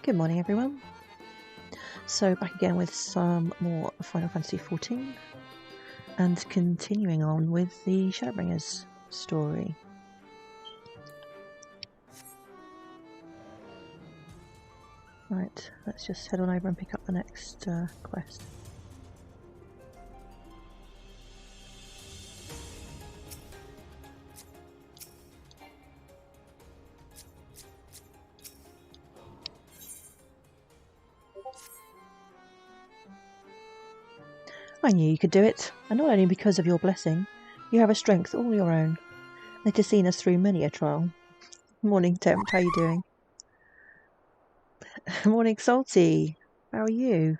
Good morning, everyone. So back again with some more Final Fantasy XIV and continuing on with the Shadowbringers story. Right, let's just head on over and pick up the next quest. I knew you could do it, and not only because of your blessing. You have a strength all your own. It has seen us through many a trial. Morning, Temp, how are you doing? Morning, Salty. How are you?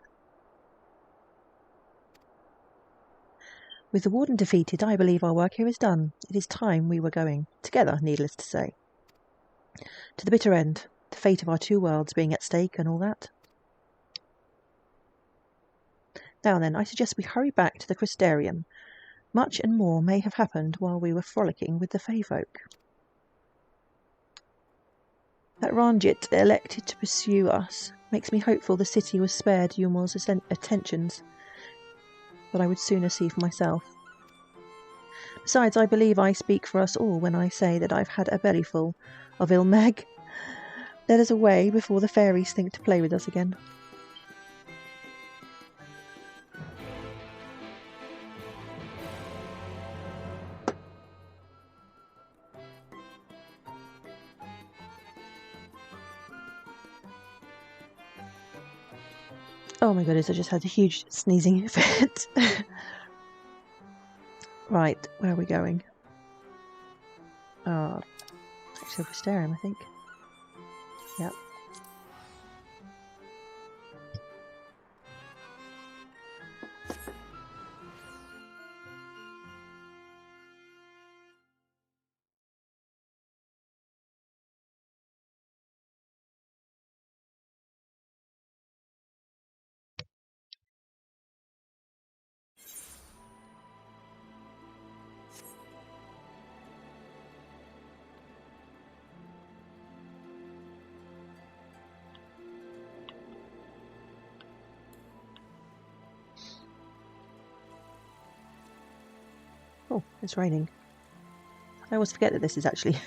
With the Warden defeated, I believe our work here is done. It is time we were going. Together, needless to say. To the bitter end, the fate of our two worlds being at stake and all that. Now then, I suggest we hurry back to the Crystarium. Much and more may have happened while we were frolicking with the Fey folk. That Ranjit elected to pursue us makes me hopeful the city was spared Yumor's attentions, but I would sooner see for myself. Besides, I believe I speak for us all when I say that I've had a bellyful of Ilmeg. Let us away before the fairies think to play with us again. Oh my goodness, I just had a huge sneezing fit. Right, where are we going? Actually, Crystarium, I think. Yep. Oh, it's raining. I always forget that this is actually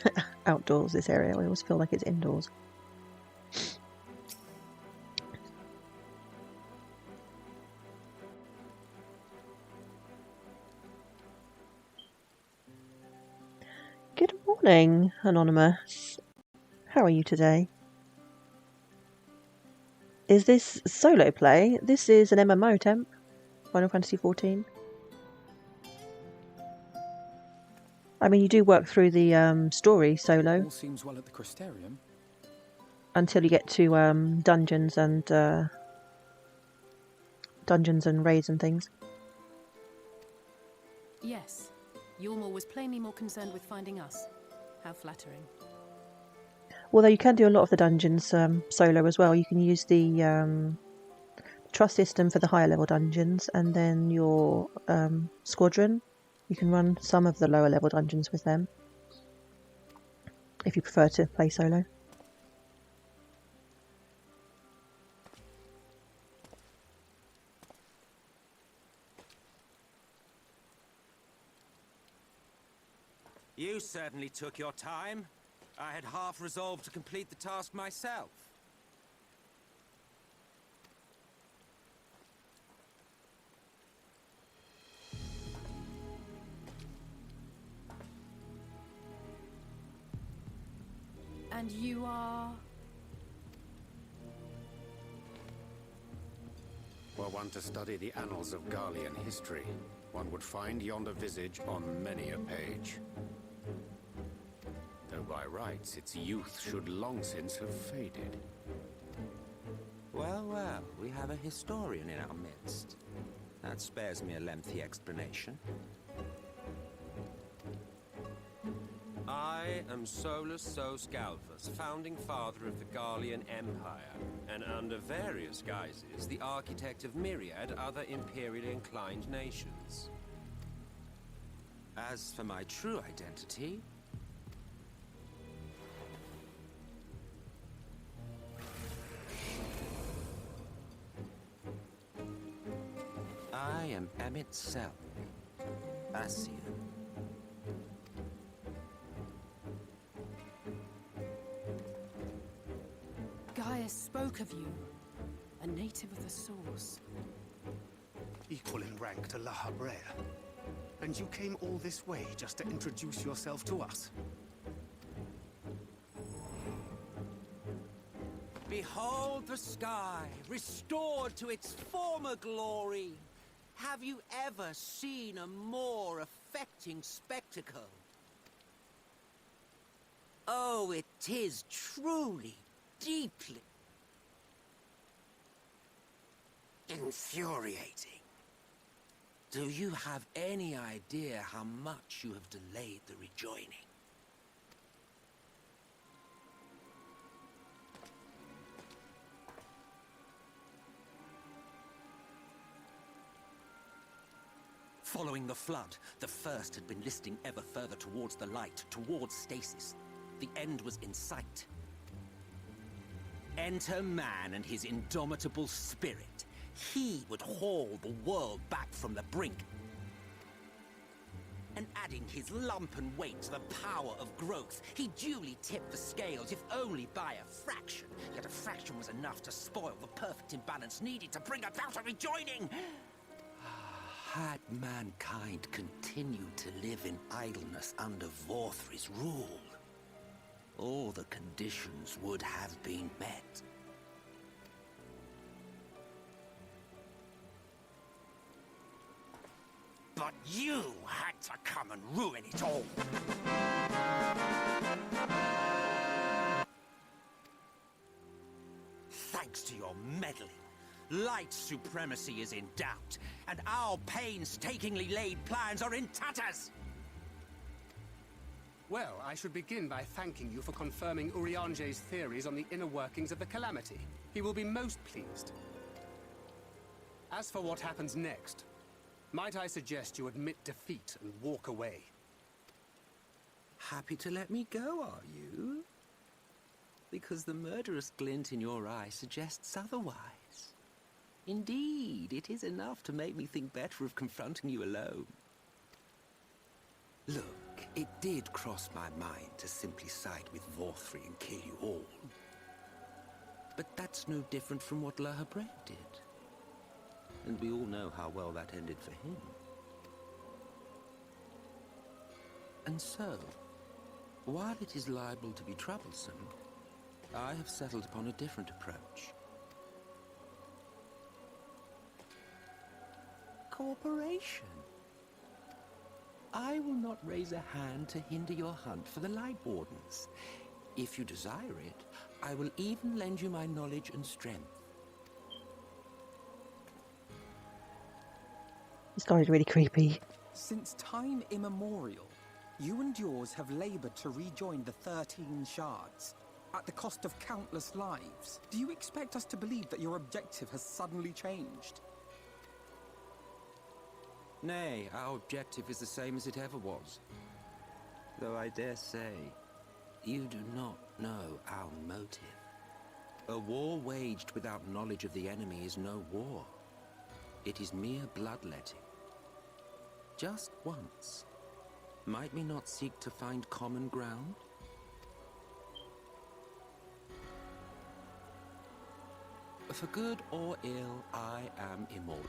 outdoors, this area. I always feel like it's indoors. Good morning, Anonymous. How are you today? Is this solo play? This is an MMO, Temp. Final Fantasy XIV. I mean, you do work through the story solo. All seems well at the Crystarium. Until you get to dungeons and raids and things. Yes. Yulmore was plainly more concerned with finding us. How flattering. Although you can do a lot of the dungeons solo as well. You can use the trust system for the higher level dungeons, and then your squadron. You can run some of the lower level dungeons with them, if you prefer to play solo. You certainly took your time. I had half resolved to complete the task myself. And you are... Were one to study the annals of Garlean history, one would find yonder visage on many a page. Though by rights its youth should long since have faded. Well, well, we have a historian in our midst. That spares me a lengthy explanation. I am Solus Sos Galvus, founding father of the Garlean Empire, and under various guises, the architect of myriad other imperially inclined nations. As for my true identity, am Emmet Self, Ascian. Gaius spoke of you. A native of the Source. Equal in rank to La Habrea. And you came all this way just to introduce yourself to us? Behold the sky, restored to its former glory. Have you ever seen a more affecting spectacle? Oh, it is truly, deeply infuriating. Do you have any idea how much you have delayed the rejoining? Following the flood, the First had been listing ever further towards the light, towards stasis. The end was in sight. Enter man and his indomitable spirit. He would haul the world back from the brink. And adding his lumpen weight to the power of growth, he duly tipped the scales, if only by a fraction. Yet a fraction was enough to spoil the perfect imbalance needed to bring about a rejoining. Had mankind continued to live in idleness under Vorthri's rule, all the conditions would have been met. But you had to come and ruin it all. Thanks to your meddling, light supremacy is in doubt, and our painstakingly laid plans are in tatters! Well, I should begin by thanking you for confirming Urianger's theories on the inner workings of the Calamity. He will be most pleased. As for what happens next, might I suggest you admit defeat and walk away? Happy to let me go, are you? Because the murderous glint in your eye suggests otherwise. Indeed, it is enough to make me think better of confronting you alone. Look, it did cross my mind to simply side with Vorthri and kill you all. But that's no different from what La Habrea did. And we all know how well that ended for him. And so, while it is liable to be troublesome, I have settled upon a different approach. Cooperation. I will not raise a hand to hinder your hunt for the Light Wardens. If you desire it, I will even lend you my knowledge and strength. This guy is really creepy. Since time immemorial, you and yours have labored to rejoin the 13 shards, at the cost of countless lives. Do you expect us to believe that your objective has suddenly changed? Nay, our objective is the same as it ever was. Though I dare say, you do not know our motive. A war waged without knowledge of the enemy is no war. It is mere bloodletting. Just once, might we not seek to find common ground? For good or ill, I am immortal.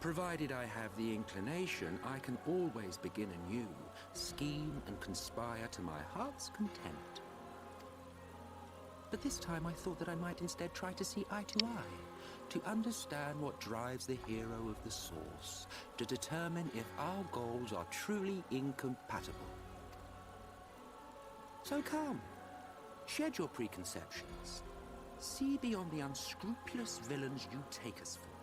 Provided I have the inclination, I can always begin anew, scheme and conspire to my heart's content. But this time I thought that I might instead try to see eye to eye, to understand what drives the hero of the Source, to determine if our goals are truly incompatible. So come, shed your preconceptions. See beyond the unscrupulous villains you take us for.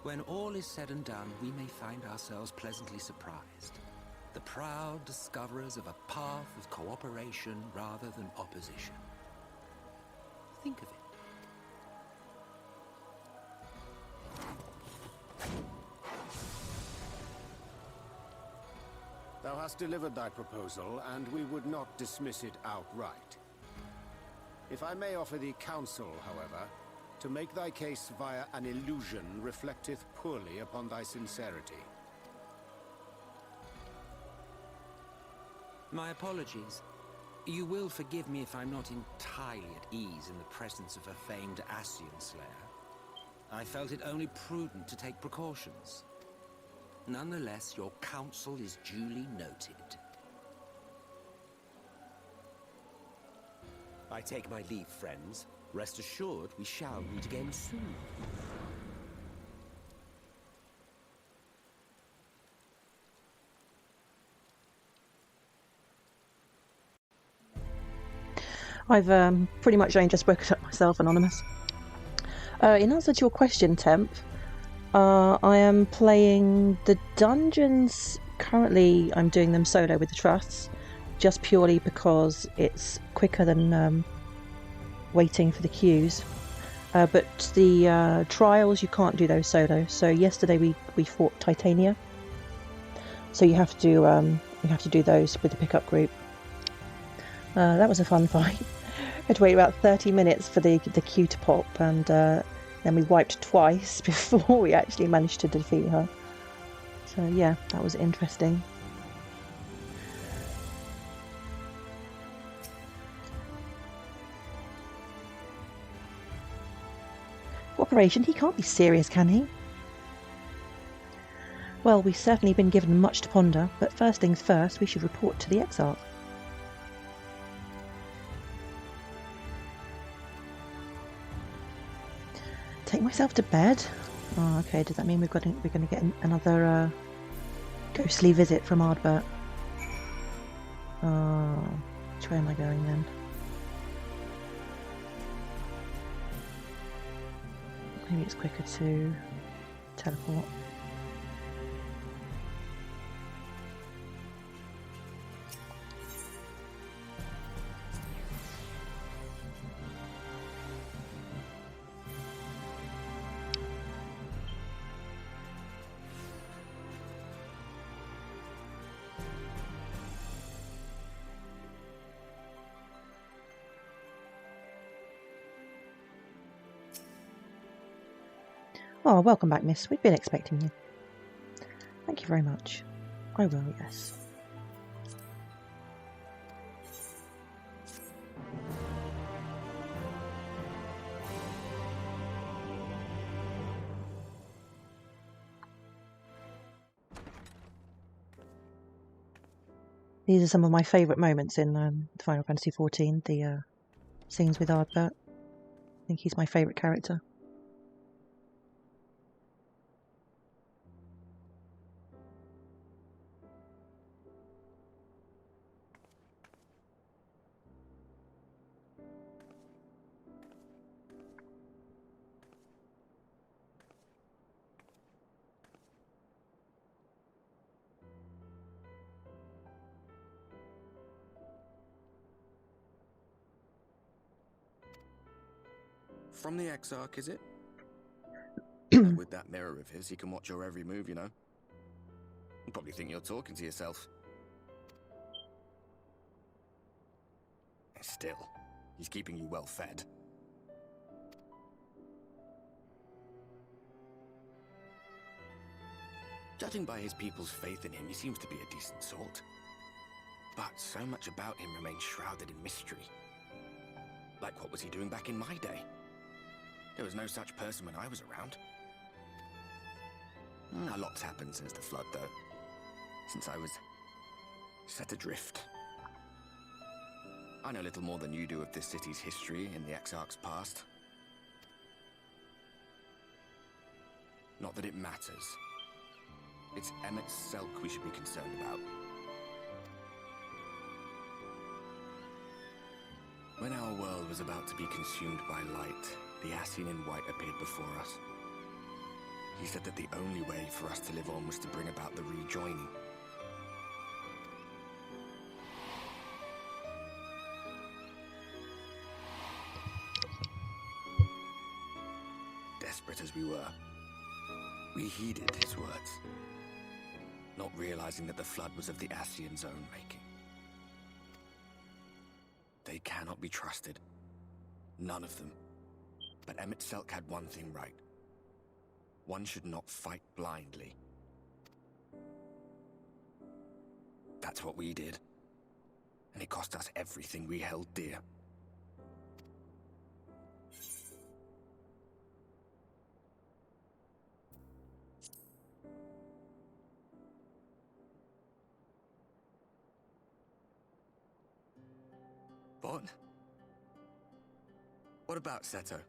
When all is said and done, we may find ourselves pleasantly surprised. The proud discoverers of a path of cooperation rather than opposition. Think of it. Thou hast delivered thy proposal, and we would not dismiss it outright. If I may offer thee counsel, however, To make thy case via an illusion reflecteth poorly upon thy sincerity. My apologies. You will forgive me if I'm not entirely at ease in the presence of a famed Ascian Slayer. I felt it only prudent to take precautions. Nonetheless, your counsel is duly noted. I take my leave, friends. Rest assured, we shall meet again soon. I've pretty much only just woken up myself, Anonymous. In answer to your question, Temp, I am playing the dungeons. Currently, I'm doing them solo with the trusts, just purely because it's quicker than waiting for the queues. But the trials, you can't do those solo. So yesterday we fought Titania. So you have to do those with the pickup group. That was a fun fight. I had to wait about 30 minutes for the queue to pop, and then we wiped twice before we actually managed to defeat her. So yeah, that was interesting. Operation, he can't be serious, can he? Well, we've certainly been given much to ponder, but first things first, we should report to the Exarch. Take myself to bed? Oh, okay, does that mean we're going to get another ghostly visit from Ardbert? Oh, which way am I going then? Maybe it's quicker to teleport. Oh, welcome back, miss. We've been expecting you. Thank you very much. I will, yes. These are some of my favourite moments in Final Fantasy XIV, the scenes with Ardbert. I think he's my favourite character. From the Exarch, is it? With that mirror of his, he can watch your every move, you know. You probably think you're talking to yourself. Still, he's keeping you well fed. Judging by his people's faith in him, he seems to be a decent sort. But so much about him remains shrouded in mystery. Like, what was he doing back in my day? There was no such person when I was around. A lot's happened since the Flood, though. Since I was set adrift. I know little more than you do of this city's history in the Exarch's past. Not that it matters. It's Emmett's Selk we should be concerned about. When our world was about to be consumed by light, the Ascian in white appeared before us. He said that the only way for us to live on was to bring about the rejoining. Desperate as we were, we heeded his words, not realizing that the Flood was of the Ascian's own making. They cannot be trusted. None of them. But Emmett Selk had one thing right. One should not fight blindly. That's what we did. And it cost us everything we held dear. What? What about Seto?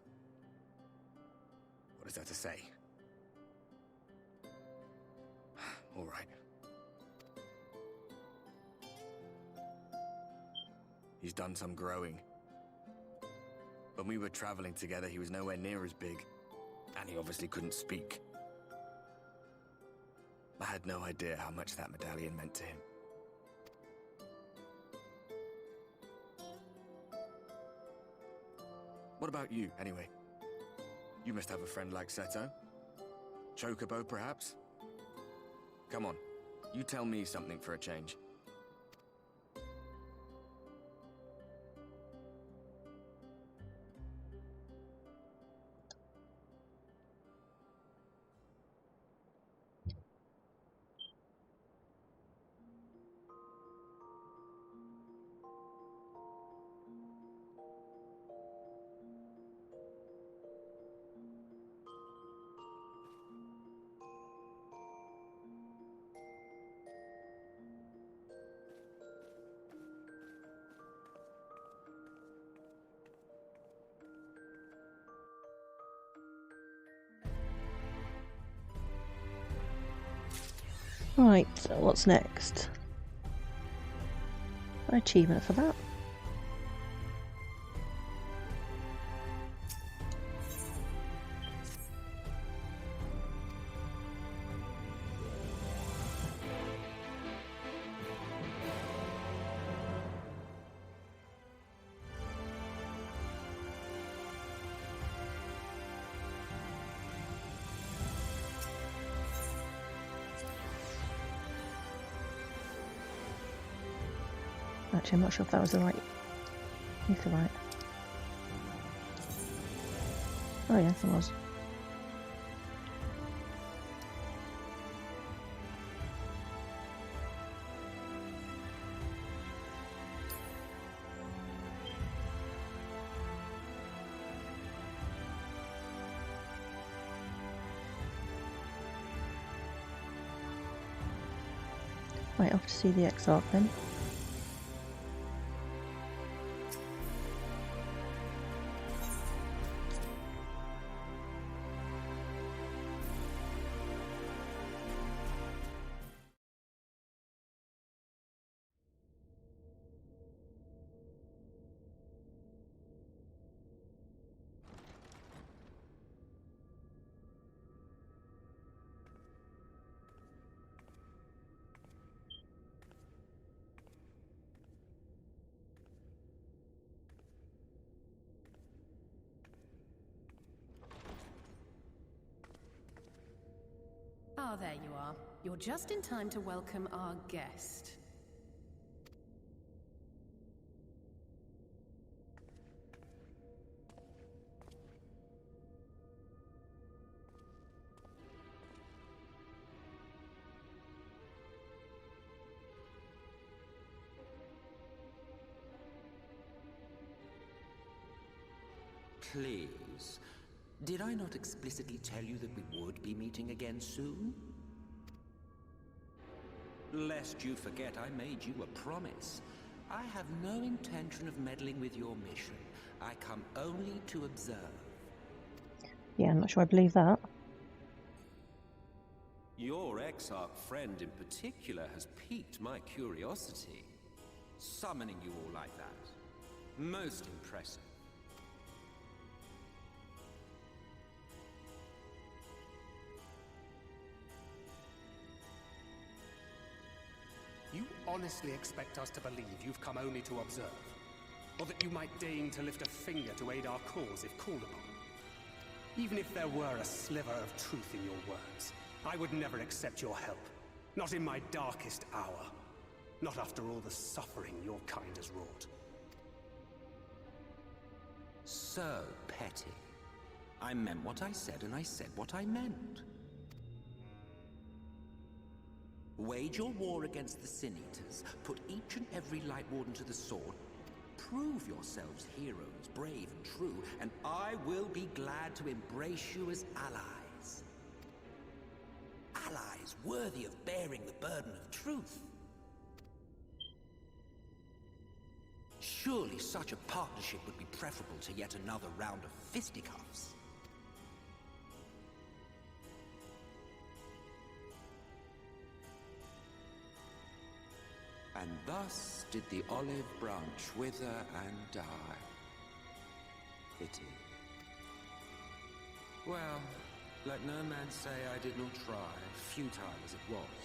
What is there to say? All right. He's done some growing. When we were traveling together, he was nowhere near as big. And he obviously couldn't speak. I had no idea how much that medallion meant to him. What about you, anyway? You must have a friend like Seto. Chocobo, perhaps? Come on, you tell me something for a change. Right, so what's next? An achievement for that. Actually, I'm not sure if that was the right Etherite. Oh yes, it was. Right, off to see the Exarch then. Ah, there you are. You're just in time to welcome our guest. Please. Did I not explicitly tell you that we would be meeting again soon? Lest you forget, I made you a promise. I have no intention of meddling with your mission. I come only to observe. Yeah, I'm not sure I believe that. Your Exarch friend in particular has piqued my curiosity. Summoning you all like that. Most impressive. You honestly expect us to believe you've come only to observe? Or that you might deign to lift a finger to aid our cause if called upon? Even if there were a sliver of truth in your words, I would never accept your help. Not in my darkest hour. Not after all the suffering your kind has wrought. So petty. I meant what I said, and I said what I meant. Wage your war against the Sin Eaters, put each and every Light Warden to the sword, prove yourselves heroes, brave and true, and I will be glad to embrace you as allies. Allies worthy of bearing the burden of truth. Surely such a partnership would be preferable to yet another round of fisticuffs. And thus did the olive branch wither and die. Pity. Well, let no man say I did not try, futile as it was.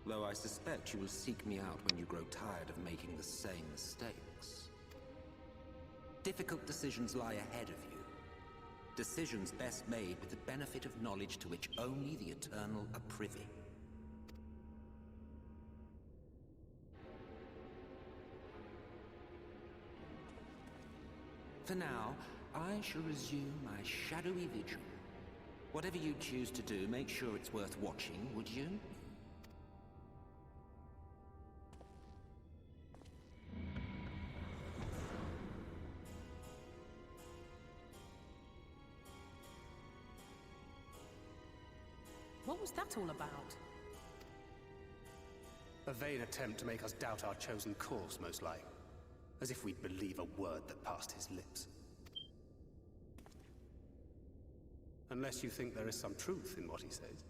Though I suspect you will seek me out when you grow tired of making the same mistakes. Difficult decisions lie ahead of you. Decisions best made with the benefit of knowledge to which only the Eternal are privy. For now, I shall resume my shadowy vigil. Whatever you choose to do, make sure it's worth watching, would you? What was that all about? A vain attempt to make us doubt our chosen course, most like. As if we'd believe a word that passed his lips. Unless you think there is some truth in what he says.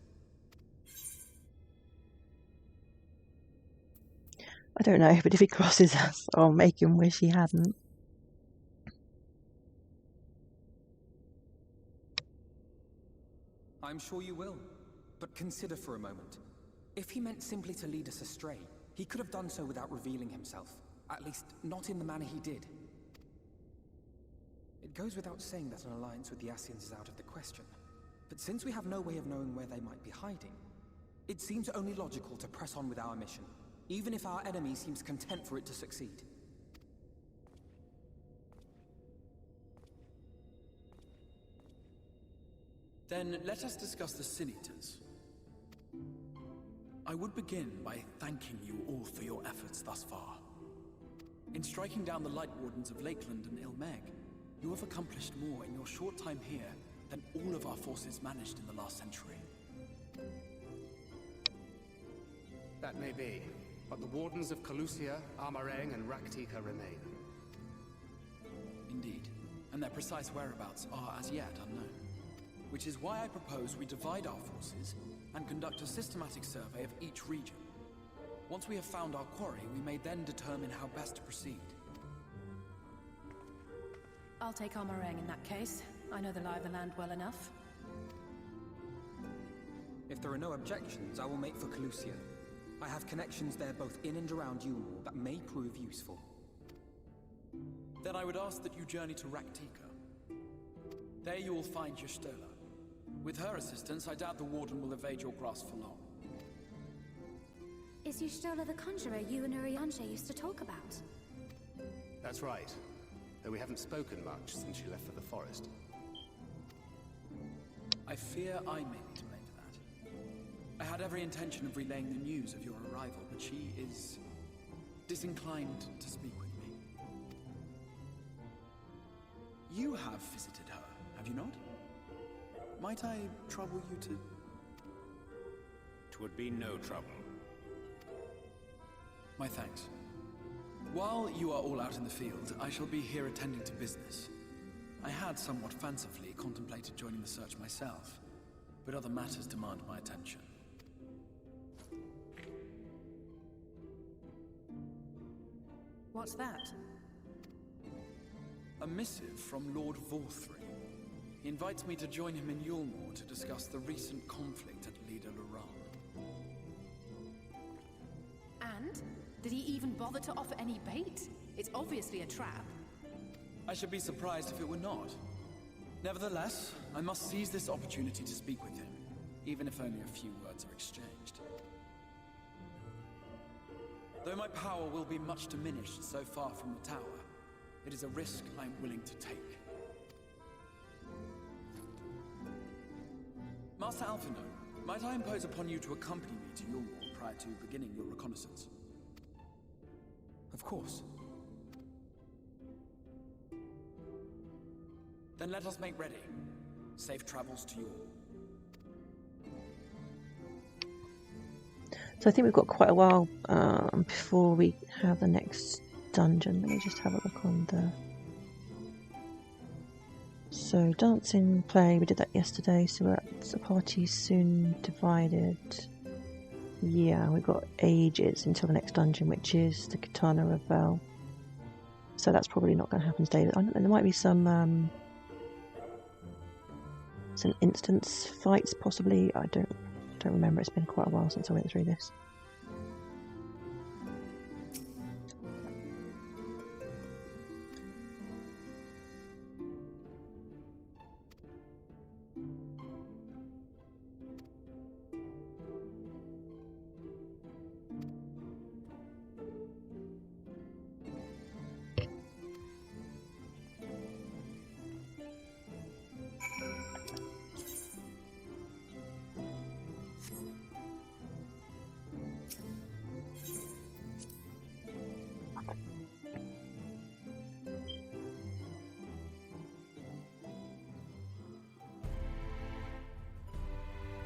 I don't know, but if he crosses us, I'll make him wish he hadn't. I'm sure you will. But consider for a moment. If he meant simply to lead us astray, he could have done so without revealing himself. At least, not in the manner he did. It goes without saying that an alliance with the Ascians is out of the question. But since we have no way of knowing where they might be hiding, it seems only logical to press on with our mission, even if our enemy seems content for it to succeed. Then let us discuss the Sin Eaters. I would begin by thanking you all for your efforts thus far. In striking down the Light Wardens of Lakeland and Ilmeg, you have accomplished more in your short time here than all of our forces managed in the last century. That may be, but the Wardens of Calusia, Amareng, and Raktika remain. Indeed, and their precise whereabouts are as yet unknown. Which is why I propose we divide our forces and conduct a systematic survey of each region. Once we have found our quarry, we may then determine how best to proceed. I'll take Amareng in that case. I know the lie of the land well enough. If there are no objections, I will make for Calusia. I have connections there both in and around Yulmore that may prove useful. Then I would ask that you journey to Raktika. There you will find Y'shtola. With her assistance, I doubt the Warden will evade your grasp for long. Is Y'shtola the conjurer you and Urianger used to talk about? That's right. Though we haven't spoken much since she left for the forest. I fear I may be to blame for that. I had every intention of relaying the news of your arrival, but she is disinclined to speak with me. You have visited her, have you not? Might I trouble you to... Twould be no trouble. My thanks. While you are all out in the field, I shall be here attending to business. I had somewhat fancifully contemplated joining the search myself, but other matters demand my attention. What's that? A missive from Lord Vorthry. He invites me to join him in Yulmore to discuss the recent conflict at Lida Luran. And? Did he even bother to offer any bait? It's obviously a trap. I should be surprised if it were not. Nevertheless, I must seize this opportunity to speak with him, even if only a few words are exchanged. Though my power will be much diminished so far from the tower, it is a risk I am willing to take. Master Alphino, might I impose upon you to accompany me to Yulmore prior to beginning your reconnaissance? Of course. Then let us make ready. Safe travels to Yulmore. So I think we've got quite a while before we have the next dungeon. Let me just have a look on the... So dancing, play, we did that yesterday, so we're at the party soon divided. Yeah, we've got ages until the next dungeon, which is the Katana of Vel. So that's probably not going to happen today. There might be some instance fights, possibly. I don't remember. It's been quite a while since I went through this.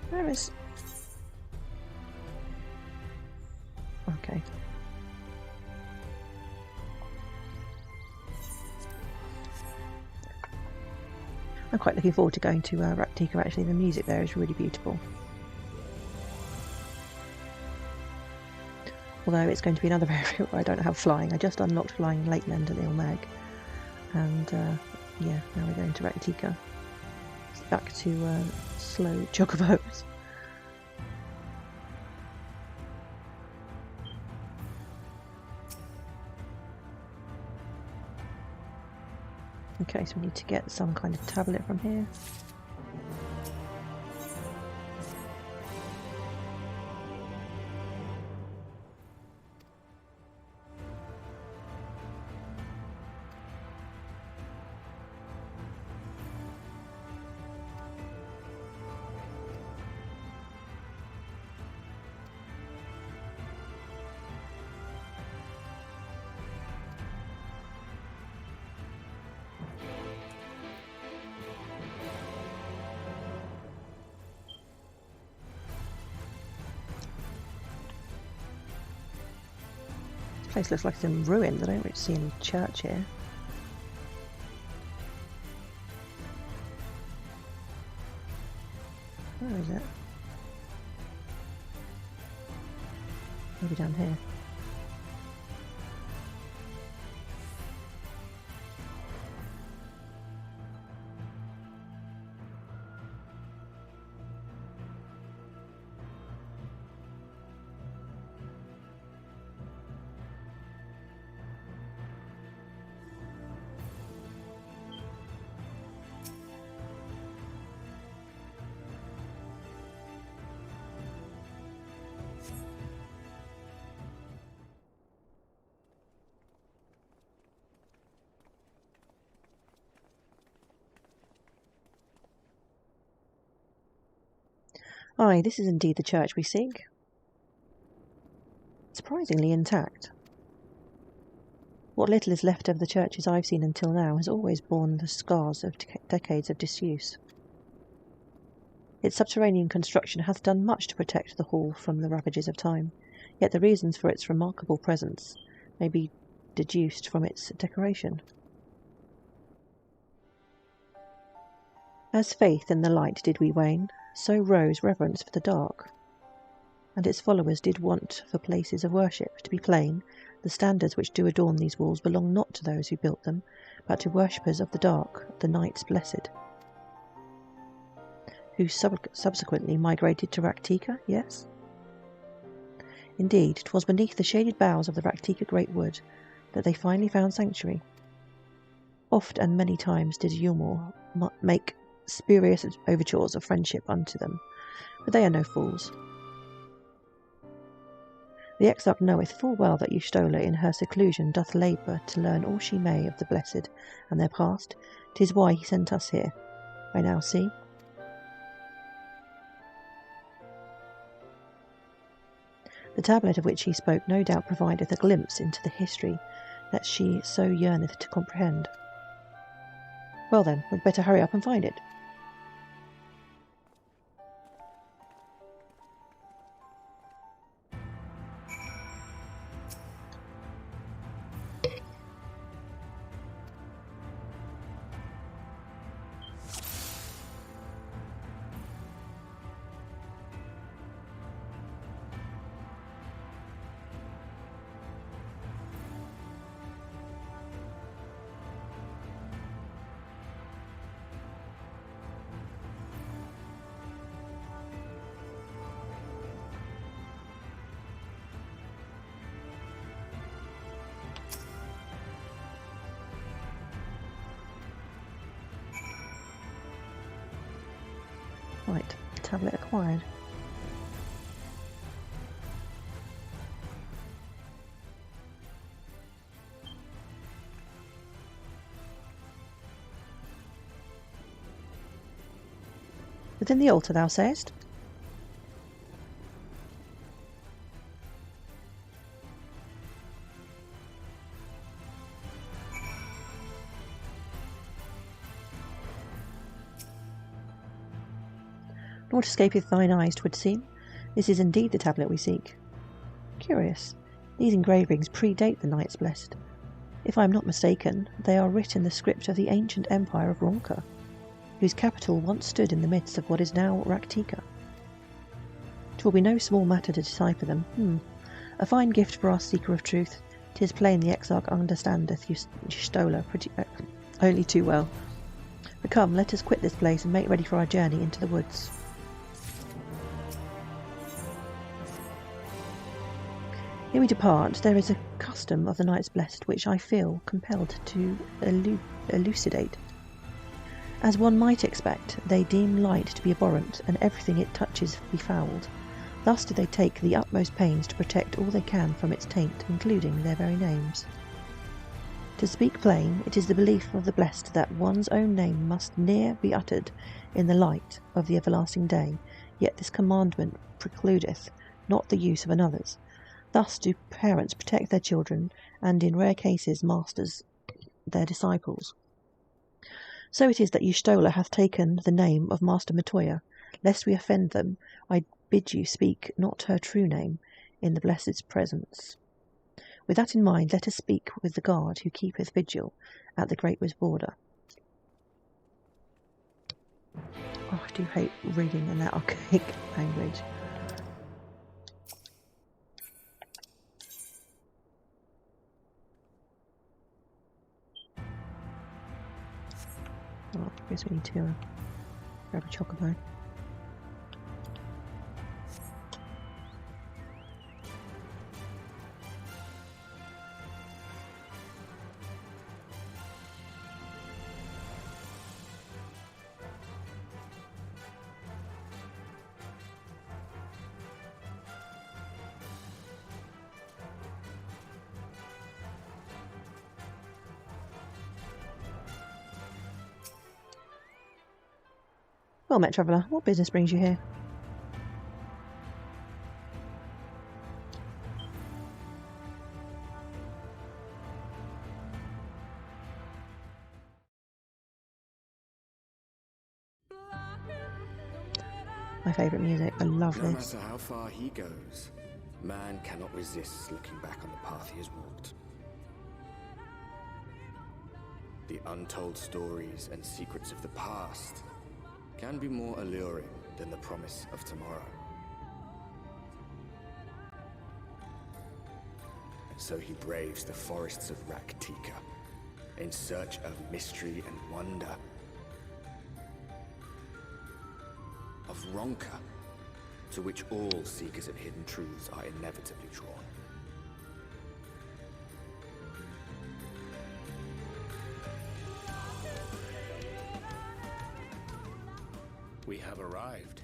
There is... Okay. I'm quite looking forward to going to Raktika, actually. The music there is really beautiful. Although it's going to be another area where I don't have flying. I just unlocked flying Lakeland at Ilmeg. And yeah, now we're going to Raktika. Back to slow chocobos. Okay, so we need to get some kind of tablet from here. This place looks like it's in ruins. I don't really see any church here. Where is it? Maybe down here. Aye, this is indeed the church we seek. Surprisingly intact. What little is left of the churches I've seen until now has always borne the scars of decades of disuse. Its subterranean construction hath done much to protect the hall from the ravages of time, yet the reasons for its remarkable presence may be deduced from its decoration. As faith in the light did we wane, so rose reverence for the dark, and its followers did want for places of worship. To be plain, the standards which do adorn these walls belong not to those who built them, but to worshippers of the dark, the Knights Blessed, who subsequently migrated to Raktika, yes? Indeed, 'twas beneath the shaded boughs of the Raktika Great Wood that they finally found sanctuary. Oft and many times did Yulmore make spurious overtures of friendship unto them, but they are no fools. The exarch knoweth full well that Y'shtola in her seclusion doth labour to learn all she may of the blessed and their past. 'Tis why he sent us here. I now see. The tablet of which he spoke no doubt provideth a glimpse into the history that she so yearneth to comprehend. Well then, we'd better hurry up and find it. Right, tablet acquired. Within the altar, thou sayest? Naught escapeth thine eyes, 'twould seem. This is indeed the tablet we seek. Curious. These engravings predate the Knights Blessed. If I am not mistaken, they are writ in the script of the ancient empire of Ronka, whose capital once stood in the midst of what is now Raktika. 'Twill be no small matter to decipher them. A fine gift for our seeker of truth. 'Tis plain the Exarch understandeth Y'shtola only too well. But come, let us quit this place and make ready for our journey into the woods. Ere we depart, there is a custom of the Knights Blessed which I feel compelled to elucidate. As one might expect, they deem light to be abhorrent, and everything it touches befouled. Thus do they take the utmost pains to protect all they can from its taint, including their very names. To speak plain, it is the belief of the blessed that one's own name must ne'er be uttered in the light of the everlasting day, yet this commandment precludeth not the use of another's. Thus do parents protect their children, and in rare cases masters their disciples. So it is that Y'shtola hath taken the name of Master Matoya. Lest we offend them, I bid you speak not her true name in the Blessed's presence. With that in mind, let us speak with the guard who keepeth vigil at the Great Wiz's border. Oh, I do hate reading in that archaic language. Oh, I guess we need to grab a chocobo. Well met, traveller. What business brings you here? My favourite music. I love this. No matter how far he goes, man cannot resist looking back on the path he has walked. The untold stories and secrets of the past can be more alluring than the promise of tomorrow. And so he braves the forests of Raktika in search of mystery and wonder. Of Ronka, to which all seekers of hidden truths are inevitably drawn. We have arrived.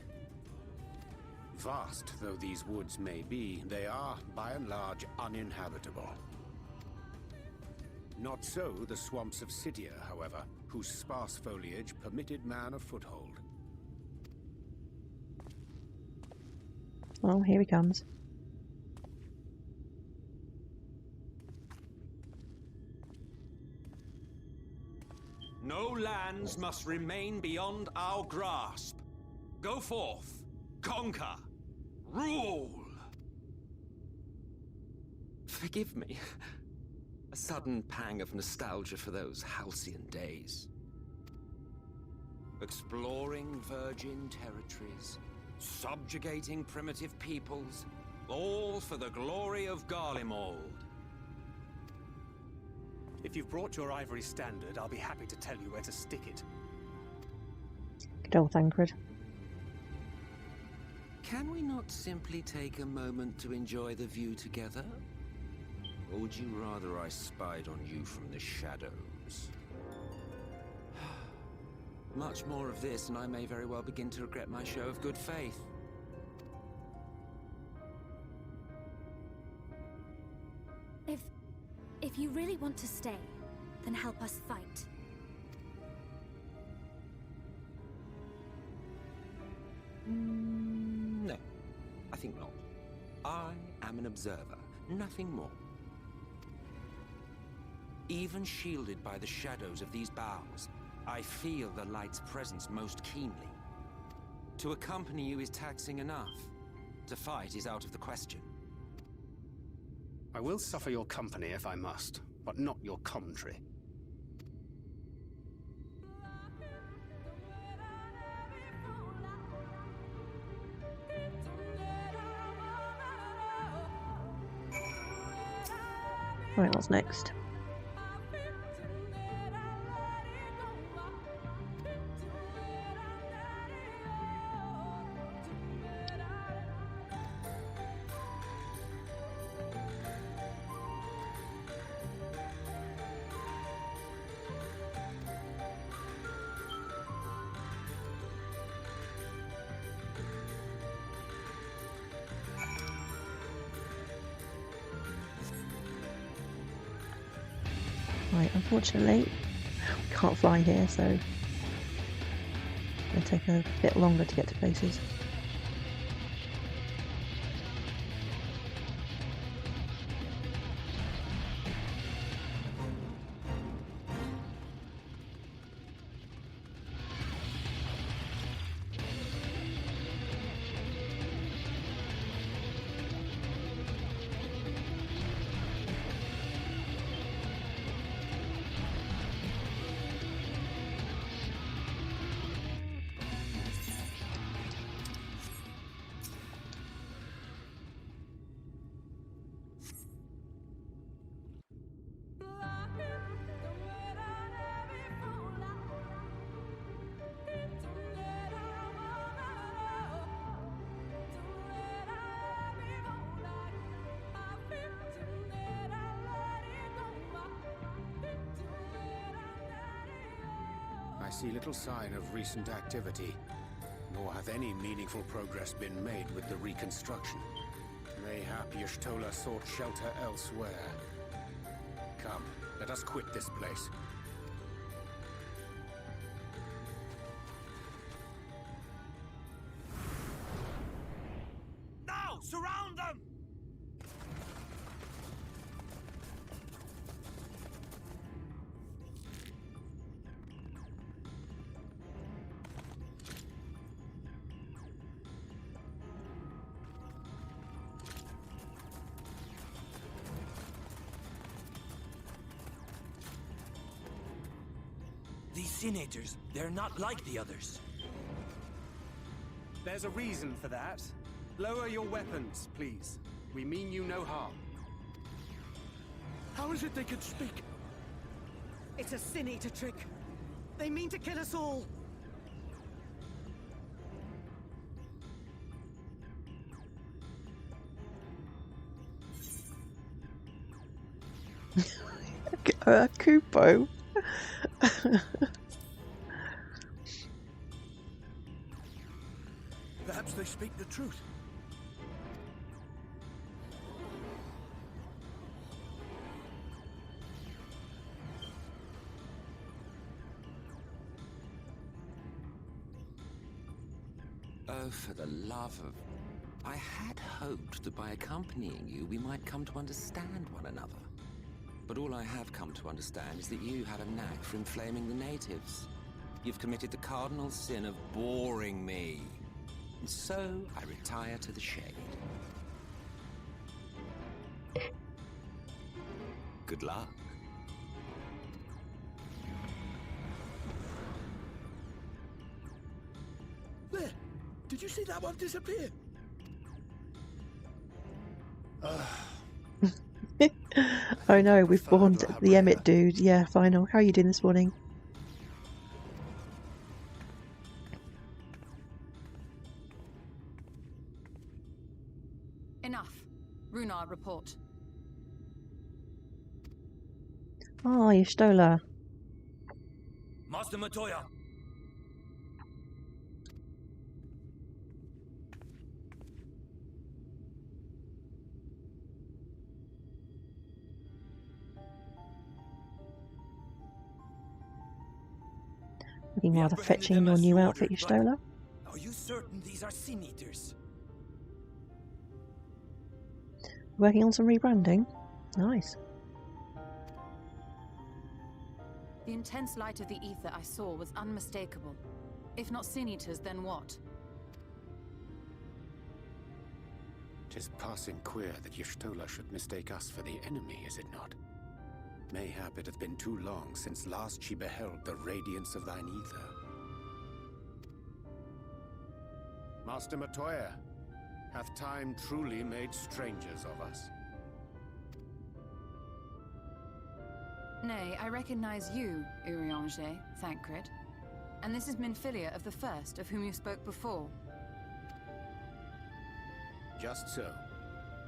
Vast though these woods may be, they are, by and large, uninhabitable. Not so the swamps of Cydia, however, whose sparse foliage permitted man a foothold. Well, here he comes. No lands must remain beyond our grasp. Go forth, conquer, rule! Forgive me. A sudden pang of nostalgia for those halcyon days. Exploring virgin territories, subjugating primitive peoples, all for the glory of Garlemald. If you've brought your ivory standard, I'll be happy to tell you where to stick it. Good old Thancred. Can we not simply take a moment to enjoy the view together? Or would you rather I spied on you from the shadows? Much more of this, and I may very well begin to regret my show of good faith. If you really want to stay, then help us fight. No, I think not. I am an observer, nothing more. Even shielded by the shadows of these boughs, I feel the light's presence most keenly. To accompany you is taxing enough. To fight is out of the question. I will suffer your company if I must, but not your commentary. Right, what's next? Right, unfortunately, we can't fly here, so it'll take a bit longer to get to places. I see little sign of recent activity, nor have any meaningful progress been made with the reconstruction. Mayhap Y'shtola sought shelter elsewhere. Come, let us quit this place. Now! Surround them! These senators, they're not like the others. There's a reason for that. Lower your weapons, please. We mean you no harm. How is it they can speak? It's a Sin Eater trick. They mean to kill us all. Kupo. Perhaps they speak the truth. Oh, for the love of... I had hoped that by accompanying you, we might come to understand one another. But all I have come to understand is that you have a knack for inflaming the natives. You've committed the cardinal sin of boring me. And so I retire to the shade. Good luck. There! Did you see that one disappear? Oh no, we've spawned the Emmett dude. Yeah, final. How are you doing this morning? Enough. Runar, report. Oh, Y'shtola. Master Matoya! Looking rather fetching in your new outfit, Y'shtola. Are you certain these are Sin Eaters? Working on some rebranding? Nice. The intense light of the ether I saw was unmistakable. If not Sin Eaters, then what? 'Tis passing queer that Y'shtola should mistake us for the enemy, is it not? Mayhap it hath been too long since last she beheld the radiance of thine ether. Master Matoya, hath time truly made strangers of us? Nay, I recognize you, Urianger, Thancred. And this is Minfilia of the First, of whom you spoke before. Just so.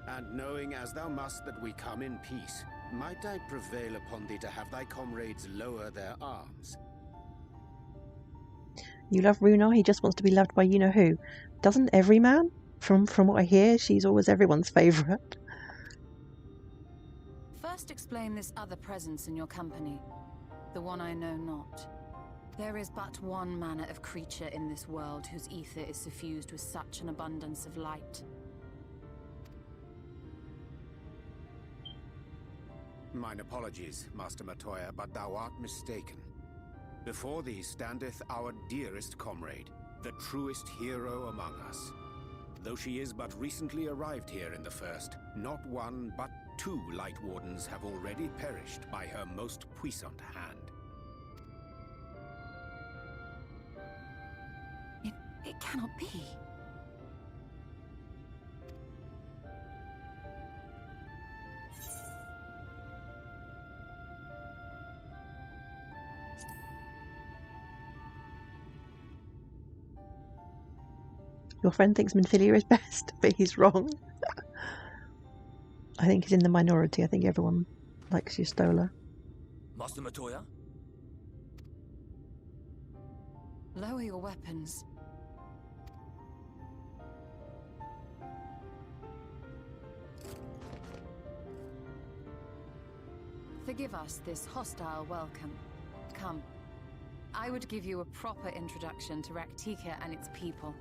And knowing as thou must that we come in peace, might I prevail upon thee to have thy comrades lower their arms? You love Runar, he just wants to be loved by you-know-who. Doesn't every man? From what I hear, she's always everyone's favourite. First explain this other presence in your company. The one I know not. There is but one manner of creature in this world whose ether is suffused with such an abundance of light. Mine apologies, Master Matoya, but thou art mistaken. Before thee standeth our dearest comrade, the truest hero among us. Though she is but recently arrived here in the First, not one but 2 Light Wardens have already perished by her most puissant hand. It cannot be. Your friend thinks Minfilia is best, but he's wrong. I think he's in the minority. I think everyone likes Y'shtola. Master Matoya? Lower your weapons. Forgive us this hostile welcome. Come. I would give you a proper introduction to Raktika and its people.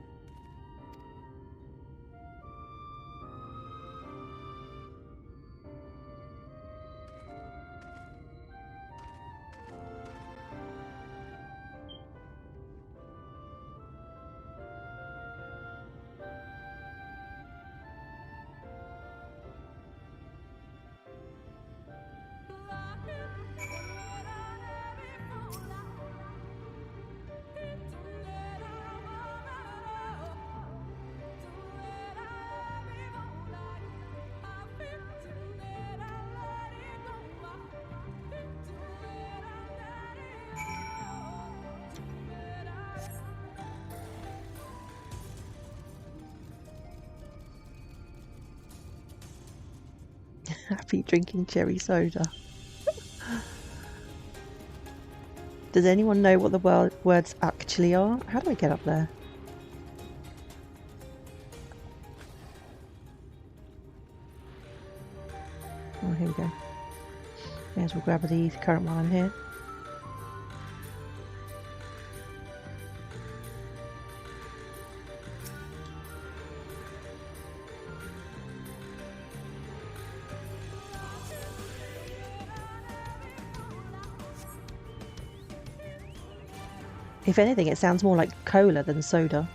Happy drinking cherry soda. Does anyone know what the words actually are? How do I get up there? Oh, here we go. May as well grab the current one I'm here. If anything, it sounds more like cola than soda.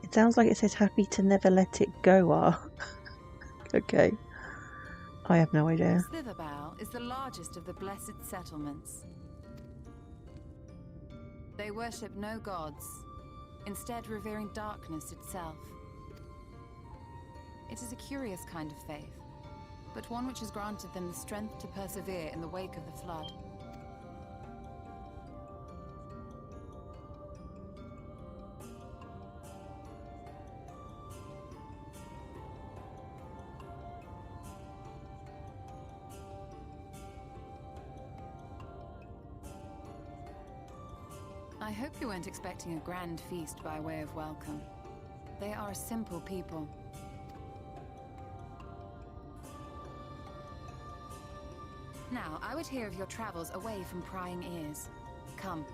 It sounds like it says happy to never let it go. Okay. I have no idea. Slitherbow is the largest of the blessed settlements. They worship no gods, instead revering darkness itself. It is a curious kind of faith, but one which has granted them the strength to persevere in the wake of the flood. I hope you weren't expecting a grand feast by way of welcome. They are a simple people. Now, I would hear of your travels away from prying ears. Come.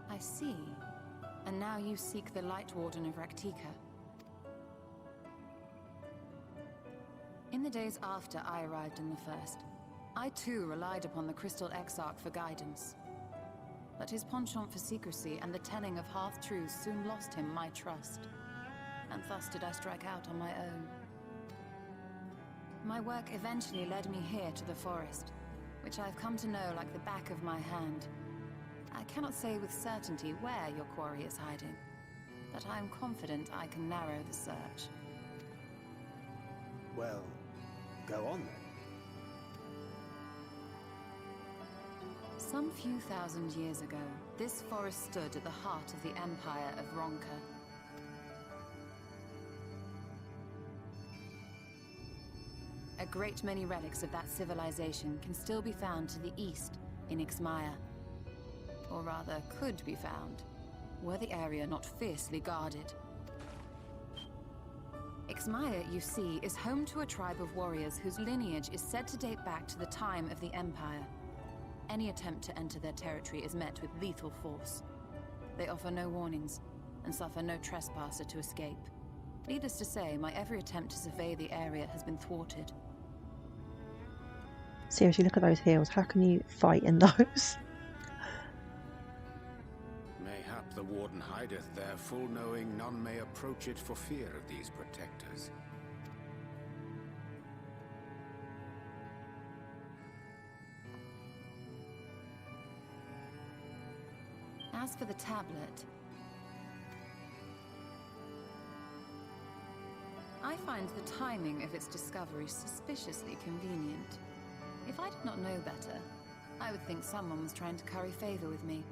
I see. And now you seek the Light Warden of Raktika. In the days after I arrived in the First, I too relied upon the Crystal Exarch for guidance. But his penchant for secrecy and the telling of half-truths soon lost him my trust. And thus did I strike out on my own. My work eventually led me here to the forest, which I have come to know like the back of my hand. I cannot say with certainty where your quarry is hiding, but I am confident I can narrow the search. Well, go on then. Some few thousand years ago, this forest stood at the heart of the Empire of Ronka. A great many relics of that civilization can still be found to the east in Ixmaya. Or rather, could be found, were the area not fiercely guarded. Ixmaya, you see, is home to a tribe of warriors whose lineage is said to date back to the time of the Empire. Any attempt to enter their territory is met with lethal force. They offer no warnings, and suffer no trespasser to escape. Needless to say, my every attempt to survey the area has been thwarted. Seriously, look at those heels. How can you fight in those? Mayhap the Warden hideth there, full knowing none may approach it for fear of these protectors. As for the tablet, I find the timing of its discovery suspiciously convenient. If I did not know better, I would think someone was trying to curry favor with me.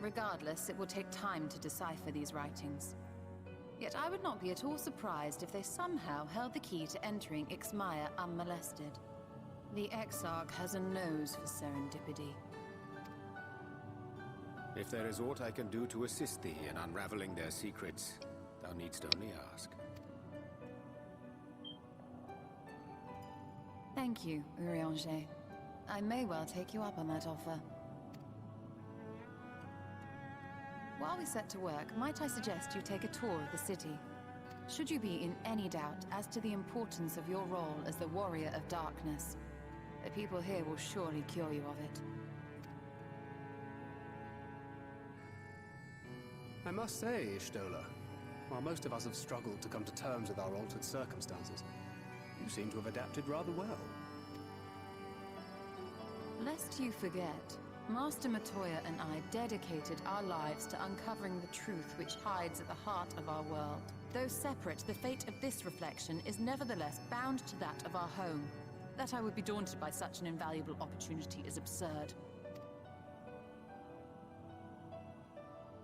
Regardless, it will take time to decipher these writings. Yet I would not be at all surprised if they somehow held the key to entering Ixmaya unmolested. The Exarch has a nose for serendipity. If there is aught I can do to assist thee in unraveling their secrets, thou needst only ask. Thank you, Urianger. I may well take you up on that offer. While we set to work, might I suggest you take a tour of the city? Should you be in any doubt as to the importance of your role as the Warrior of Darkness, the people here will surely cure you of it. I must say, Ishtola, while most of us have struggled to come to terms with our altered circumstances, you seem to have adapted rather well. Lest you forget, Master Matoya and I dedicated our lives to uncovering the truth which hides at the heart of our world. Though separate, the fate of this reflection is nevertheless bound to that of our home. That I would be daunted by such an invaluable opportunity is absurd.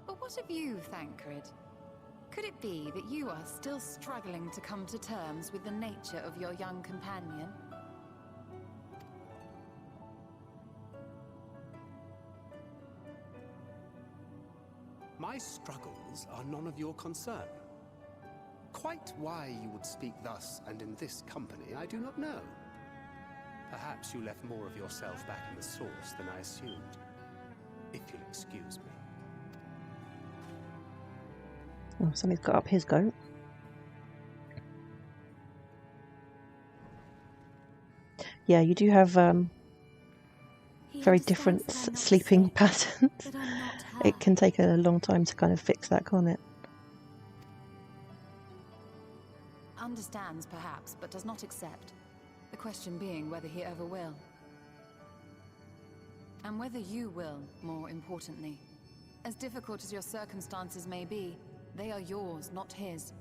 But what of you, Thancred? Could it be that you are still struggling to come to terms with the nature of your young companion? My struggles are none of your concern. Quite why you would speak thus and in this company, I do not know. Perhaps you left more of yourself back in the source than I assumed. If you'll excuse me. Oh, somebody's got up his goat. Yeah, you do have very different sleeping patterns. It can take a long time to kind of fix that, can't it? Understands, perhaps, but does not accept. The question being whether he ever will. And whether you will, more importantly. As difficult as your circumstances may be, they are yours, not his.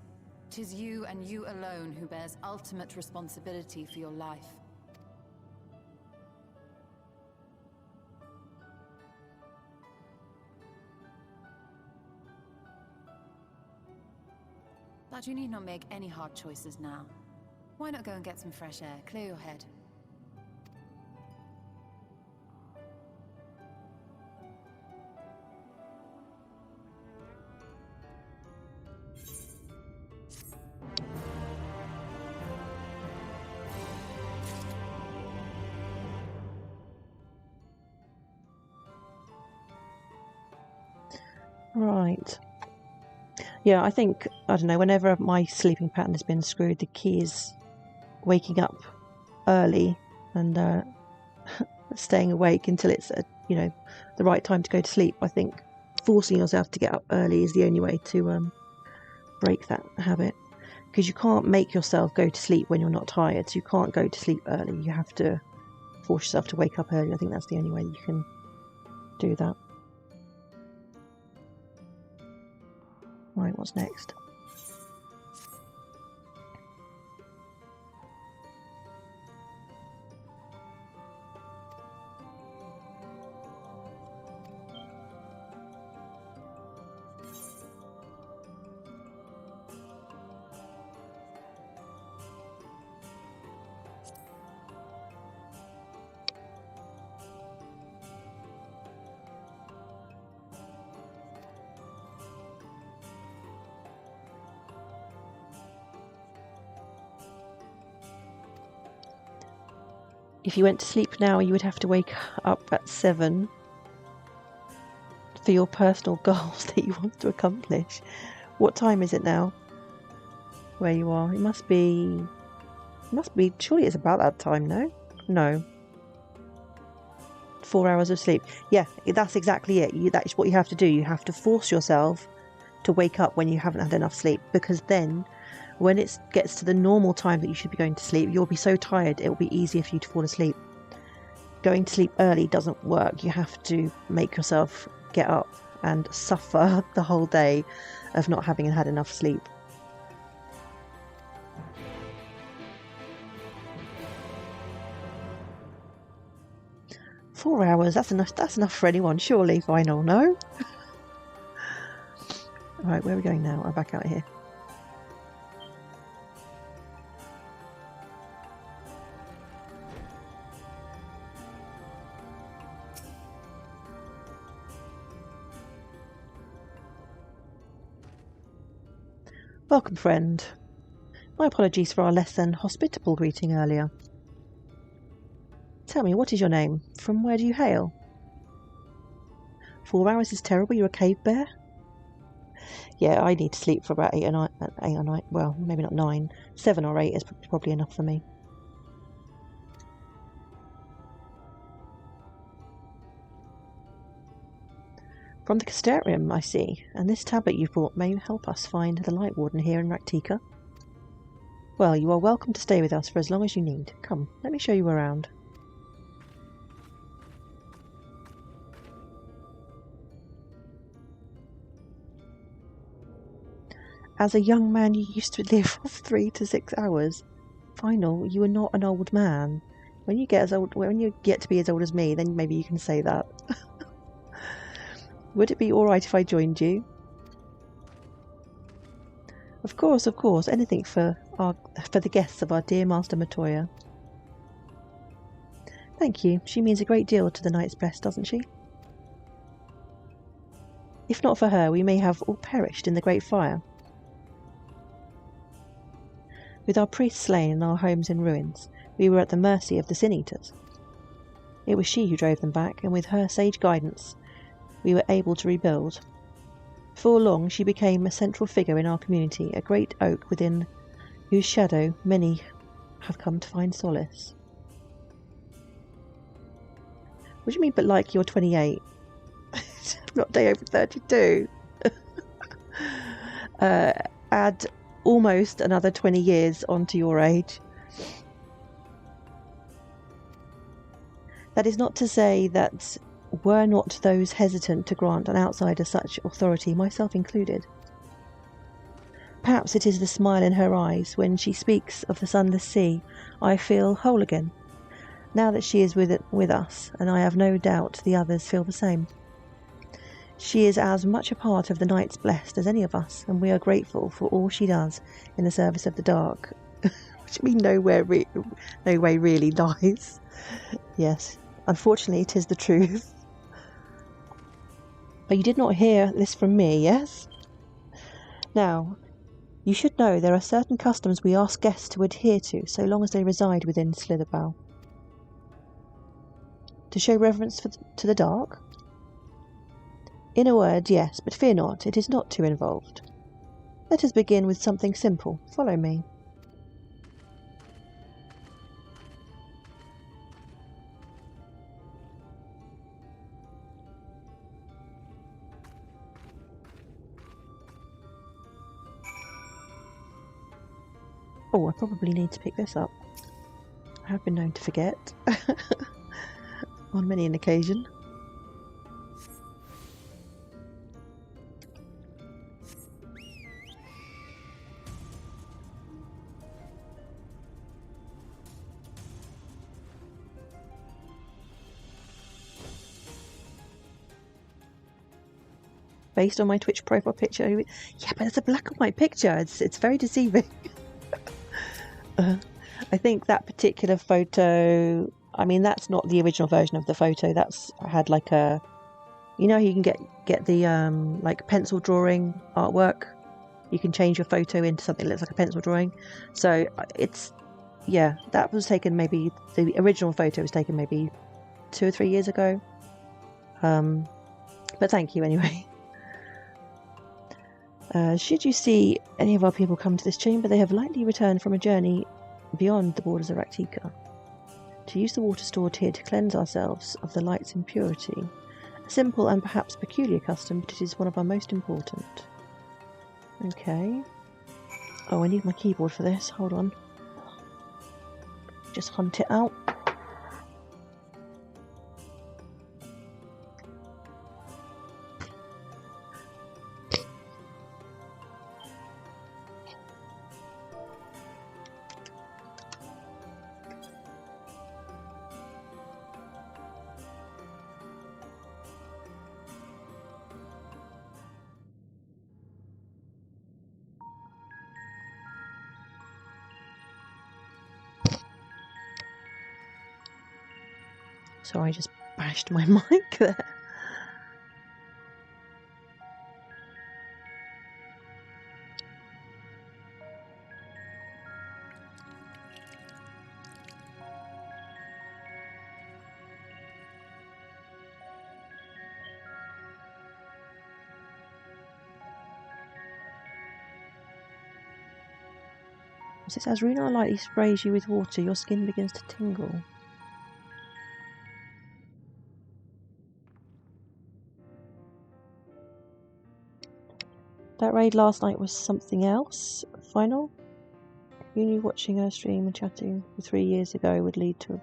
'Tis you and you alone who bears ultimate responsibility for your life. But you need not make any hard choices now. Why not go and get some fresh air, clear your head? Right. Yeah, I think, I don't know, whenever my sleeping pattern has been screwed, the key is waking up early and staying awake until it's, the right time to go to sleep. I think forcing yourself to get up early is the only way to break that habit. Because you can't make yourself go to sleep when you're not tired, so you can't go to sleep early. You have to force yourself to wake up early. I think that's the only way you can do that. Right, what's next? If you went to sleep now, you would have to wake up at 7 for your personal goals that you want to accomplish. What time is it now? Where you are? It must be, surely it's about that time, no? No. 4 hours of sleep. Yeah, that's exactly it. That is what you have to do. You have to force yourself to wake up when you haven't had enough sleep, because then when it gets to the normal time that you should be going to sleep, you'll be so tired it will be easier for you to fall asleep. Going to sleep early doesn't work. You have to make yourself get up and suffer the whole day of not having had enough sleep. Four hours, that's enough for anyone, surely. Final, no? Right, where are we going now? I'm back out here. Welcome, friend. My apologies for our less than hospitable greeting earlier. Tell me, what is your name? From where do you hail? 4 hours is terrible, you're a cave bear? Yeah, I need to sleep for about 8 or 9. Well, maybe not 9. 7 or 8 is probably enough for me. From the Casterium, I see. And this tablet you've brought may help us find the Light Warden here in Raktika. Well, you are welcome to stay with us for as long as you need. Come, let me show you around. As a young man, you used to live off 3 to 6 hours. Final, you are not an old man. When you get to be as old as me, then maybe you can say that. Would it be all right if I joined you? Of course, anything for the guests of our dear Master Matoya. Thank you. She means a great deal to the Knights Best, doesn't she? If not for her, we may have all perished in the Great Fire. With our priests slain and our homes in ruins, we were at the mercy of the Sin Eaters. It was she who drove them back, and with her sage guidance, we were able to rebuild. Before long, she became a central figure in our community, a great oak within whose shadow many have come to find solace. What do you mean, but like you're 28? I'm not a day over 32. Add almost another 20 years onto your age. That is not to say that were not those hesitant to grant an outsider such authority, myself included. Perhaps it is the smile in her eyes when she speaks of the sunless sea. I feel whole again, now that she is with us, and I have no doubt the others feel the same. She is as much a part of the Knights Blessed as any of us, and we are grateful for all she does in the service of the dark. Which means no way really lies. Yes, unfortunately it is the truth. But you did not hear this from me, yes? Now, you should know there are certain customs we ask guests to adhere to so long as they reside within Slitherbough. To show reverence to the dark? In a word, yes, but fear not, it is not too involved. Let us begin with something simple. Follow me. Oh, I probably need to pick this up. I have been known to forget. On many an occasion. Based on my Twitch profile picture. Yeah, but it's a black and white picture. It's very deceiving. I think that particular photo, I mean, that's not the original version of the photo. That's had like a, you know, you can get the like pencil drawing artwork. You can change your photo into something that looks like a pencil drawing. So it's, yeah, that was taken maybe, the original photo was taken maybe 2 or 3 years ago. But thank you anyway. Should you see any of our people come to this chamber, they have likely returned from a journey beyond the borders of Raktika. To use the water stored here to cleanse ourselves of the light's impurity. A simple and perhaps peculiar custom, but it is one of our most important. Okay. Oh, I need my keyboard for this. Hold on. Just hunt it out. Sorry, I just bashed my mic there. What's it? As Runar lightly sprays you with water, your skin begins to tingle. That raid last night was something else. Final? You knew watching her stream and chatting for 3 years ago would lead to...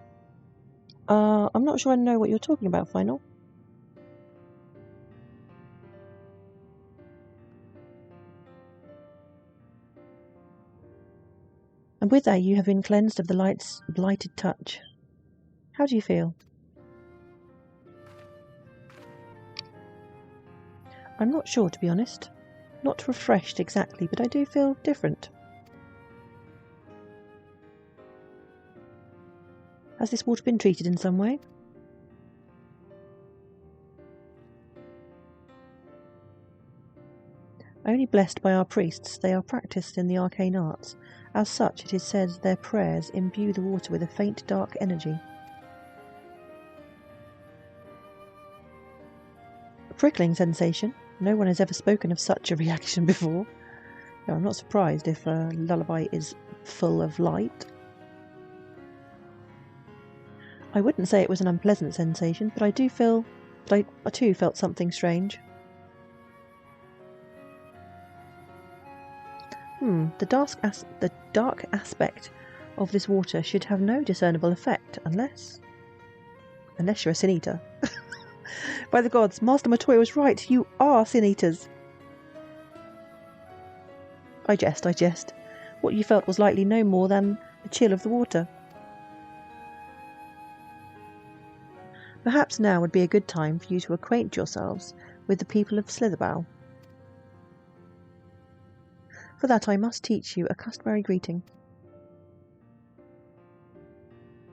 I'm not sure I know what you're talking about, Final. And with that you have been cleansed of the light's blighted touch. How do you feel? I'm not sure, to be honest. Not refreshed exactly, but I do feel different. Has this water been treated in some way? Only blessed by our priests, they are practiced in the arcane arts. As such, it is said their prayers imbue the water with a faint dark energy. A prickling sensation. No one has ever spoken of such a reaction before. No, I'm not surprised if a lullaby is full of light. I wouldn't say it was an unpleasant sensation, but I too felt something strange. The dark aspect of this water should have no discernible effect, unless you're a Sin Eater. By the gods, Master Matoya was right. You are Sin Eaters. I jest. What you felt was likely no more than the chill of the water. Perhaps now would be a good time for you to acquaint yourselves with the people of Slitherbow. For that I must teach you a customary greeting.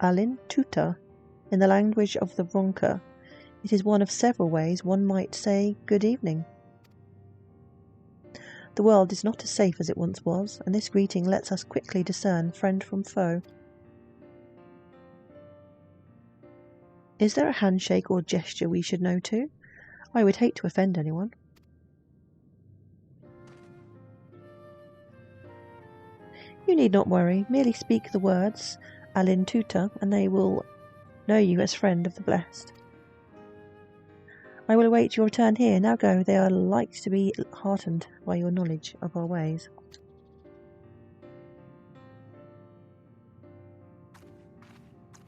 Alin Tuta, in the language of the Ronka. It is one of several ways one might say good evening. The world is not as safe as it once was, and this greeting lets us quickly discern friend from foe. Is there a handshake or gesture we should know too? I would hate to offend anyone. You need not worry, merely speak the words, Alin Tuta, and they will know you as friend of the blessed. I will await your return here. Now go, they are like to be heartened by your knowledge of our ways.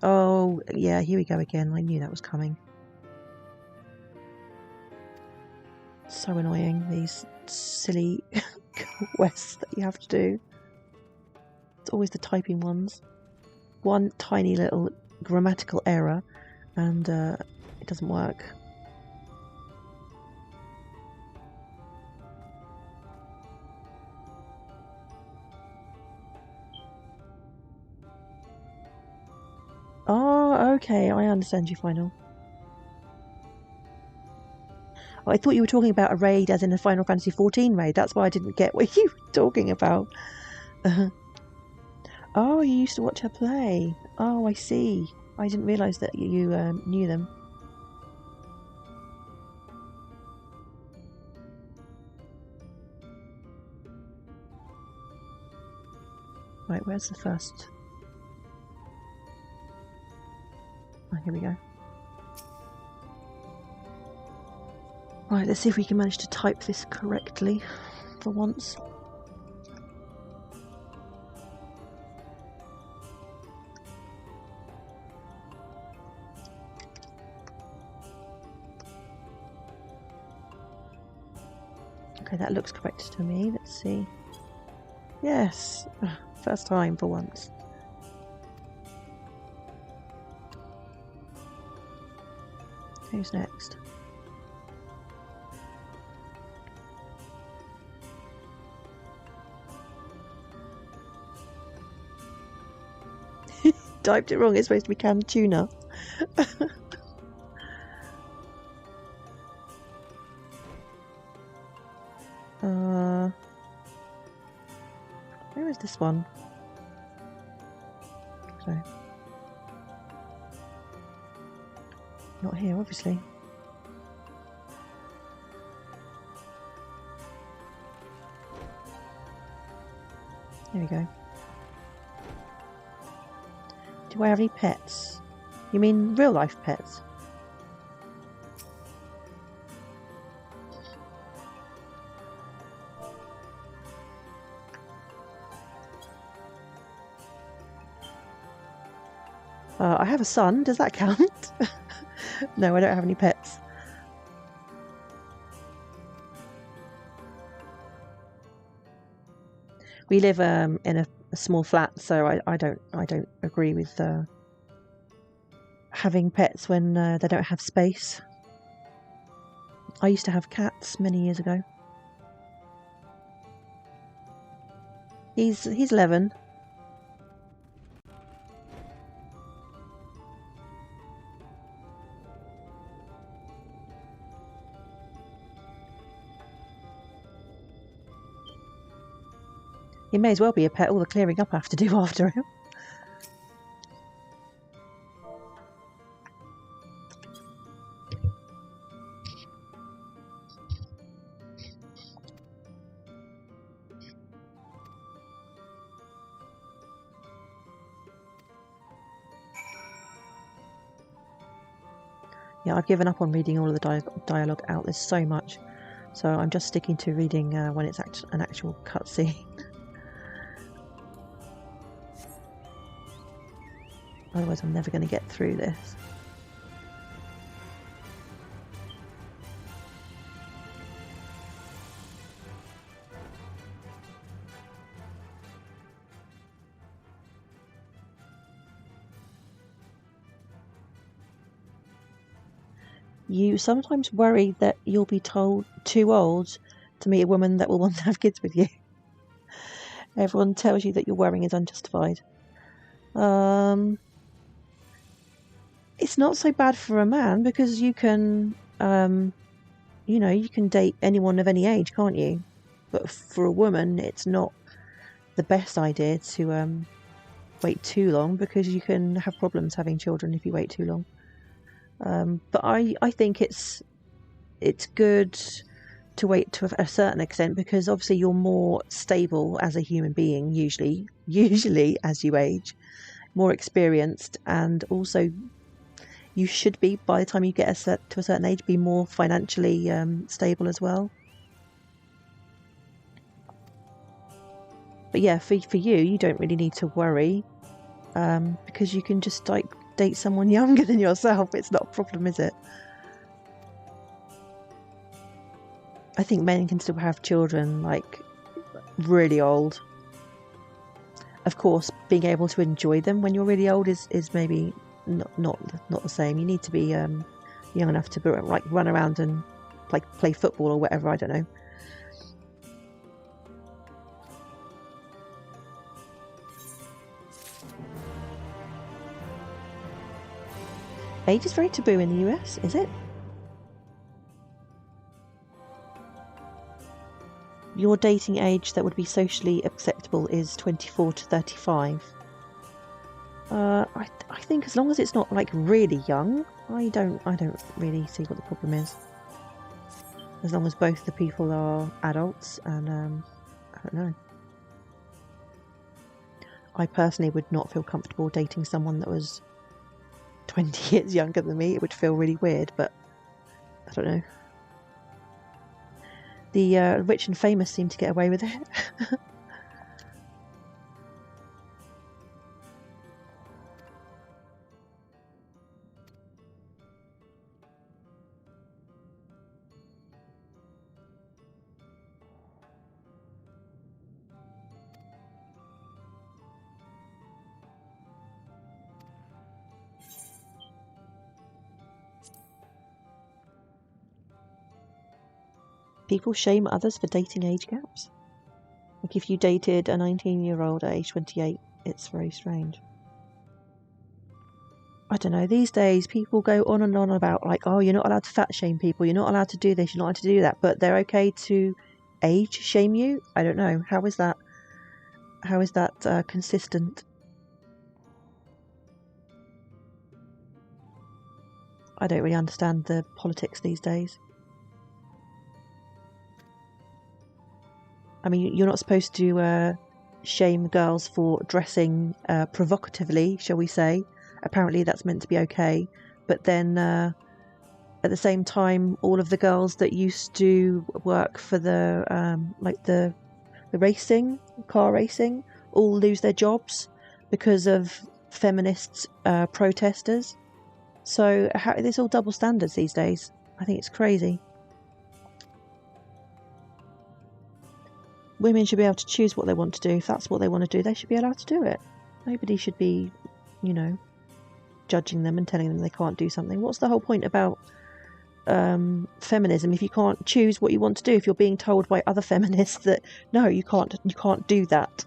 Oh, yeah, here we go again. I knew that was coming. So annoying, these silly quests that you have to do. It's always the typing ones. One tiny little grammatical error and it doesn't work. Oh, okay, I understand you, Final. Oh, I thought you were talking about a raid as in a Final Fantasy XIV raid. That's why I didn't get what you were talking about. Oh, you used to watch her play. Oh, I see. I didn't realise that you knew them. Right, where's the first? Oh, here we go. Right, let's see if we can manage to type this correctly for once. Okay, that looks correct to me. Let's see. Yes, first time for once. Who's next? Typed it wrong. It's supposed to be canned tuna. Where is this one? So, not here, obviously. Here we go. Do I have any pets? You mean real life pets? I have a son. Does that count? No, I don't have any pets. We live in a small flat, so I don't agree with having pets when they don't have space. I used to have cats many years ago. He's 11. He may as well be a pet, all the clearing up I have to do after him. Yeah, I've given up on reading all of the dialogue out. There's so much. So I'm just sticking to reading when it's an actual cutscene. Otherwise I'm never going to get through this. You sometimes worry that you'll be told too old to meet a woman that will want to have kids with you. Everyone tells you that your worrying is unjustified. It's not so bad for a man because you can, you can date anyone of any age, can't you? But for a woman, it's not the best idea to wait too long because you can have problems having children if you wait too long. But I think it's good to wait to a certain extent because obviously you're more stable as a human being usually as you age, more experienced, and also you should be, by the time you get to a certain age, be more financially stable as well. But yeah, for you don't really need to worry because you can just date someone younger than yourself. It's not a problem, is it? I think men can still have children like really old. Of course, being able to enjoy them when you're really old is maybe not the same. You need to be young enough to run around and play football or whatever. I don't know. Age is very taboo in the US, is it? Your dating age that would be socially acceptable is 24 to 35. I think as long as it's not really young, I don't really see what the problem is. As long as both the people are adults, and I don't know. I personally would not feel comfortable dating someone that was 20 years younger than me. It would feel really weird, but I don't know. The rich and famous seem to get away with it. People shame others for dating age gaps. Like if you dated a 19-year-old at age 28, it's very strange. I don't know, these days people go on and on about oh, you're not allowed to fat shame people, you're not allowed to do this, you're not allowed to do that, but they're okay to age shame you? I don't know. How is that consistent? I don't really understand the politics these days. I mean, you're not supposed to shame girls for dressing provocatively, shall we say. Apparently that's meant to be okay. But then at the same time, all of the girls that used to work for the like the racing, car racing, all lose their jobs because of feminist protesters. So there's all double standards these days. I think it's crazy. Women should be able to choose what they want to do. If that's what they want to do, they should be allowed to do it. Nobody should be, you know, judging them and telling them they can't do something. What's the whole point about feminism if you can't choose what you want to do? If you're being told by other feminists that no, you can't do that.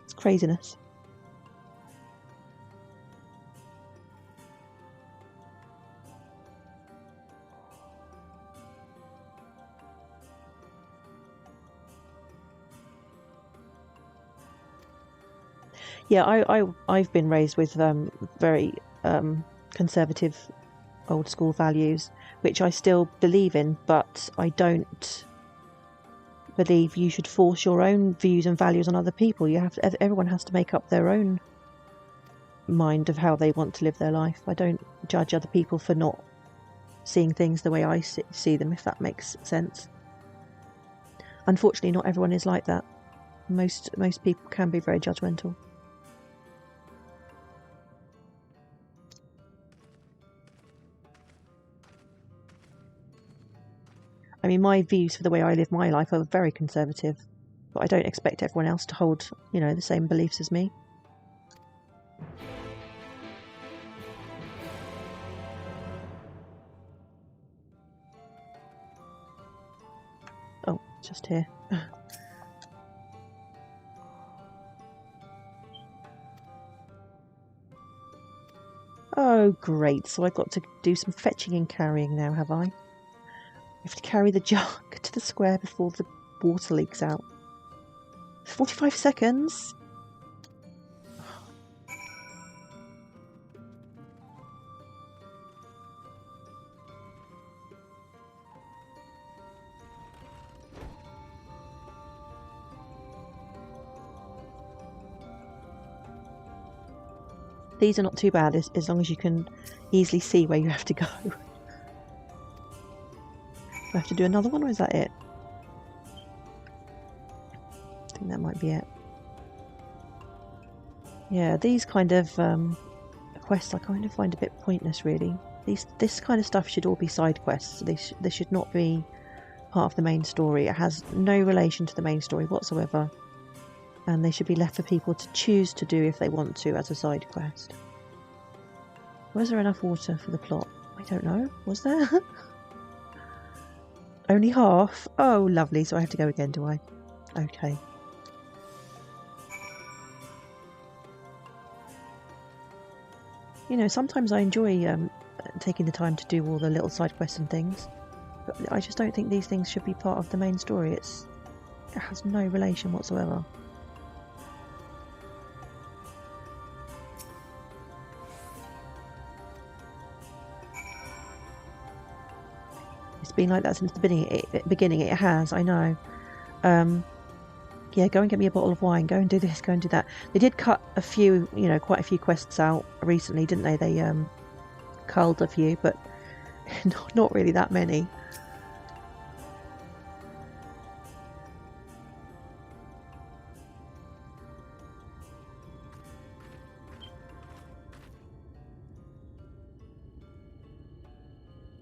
It's craziness. Yeah, I've been raised with very conservative old school values, which I still believe in, but I don't believe you should force your own views and values on other people. Everyone has to make up their own mind of how they want to live their life. I don't judge other people for not seeing things the way I see them, if that makes sense. Unfortunately, not everyone is like that. Most people can be very judgmental. I mean, my views for the way I live my life are very conservative, but I don't expect everyone else to hold, you know, the same beliefs as me. Oh, just here. Oh, great. So I've got to do some fetching and carrying now, have I? I have to carry the jug to the square before the water leaks out. 45 seconds? These are not too bad as long as you can easily see where you have to go. Do I have to do another one, or is that it? I think that might be it. Yeah, these kind of quests I kind of find a bit pointless, really. This kind of stuff should all be side quests. They should not be part of the main story. It has no relation to the main story whatsoever, and they should be left for people to choose to do if they want to as a side quest. Was there enough water for the plot? I don't know. Was there? Only half? Oh, lovely. So I have to go again, do I? Okay. You know, sometimes I enjoy taking the time to do all the little side quests and things, but I just don't think these things should be part of the main story. It has no relation whatsoever. It's been like that since the beginning. It has, I know. Yeah, go and get me a bottle of wine. Go and do this. Go and do that. They did cut a few, you know, quite a few quests out recently, didn't they? They culled a few, but not really that many.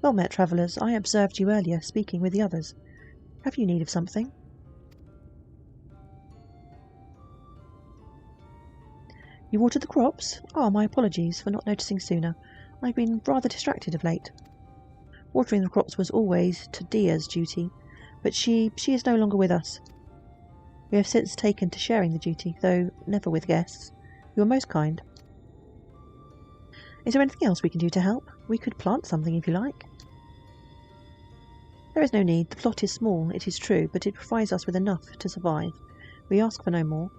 Well met, travellers. I observed you earlier, speaking with the others. Have you need of something? You watered the crops? Ah, my apologies for not noticing sooner. I've been rather distracted of late. Watering the crops was always Tadia's duty, but she is no longer with us. We have since taken to sharing the duty, though never with guests. You are most kind. Is there anything else we can do to help? We could plant something if you like. There is no need. The plot is small, it is true, but it provides us with enough to survive. We ask for no more.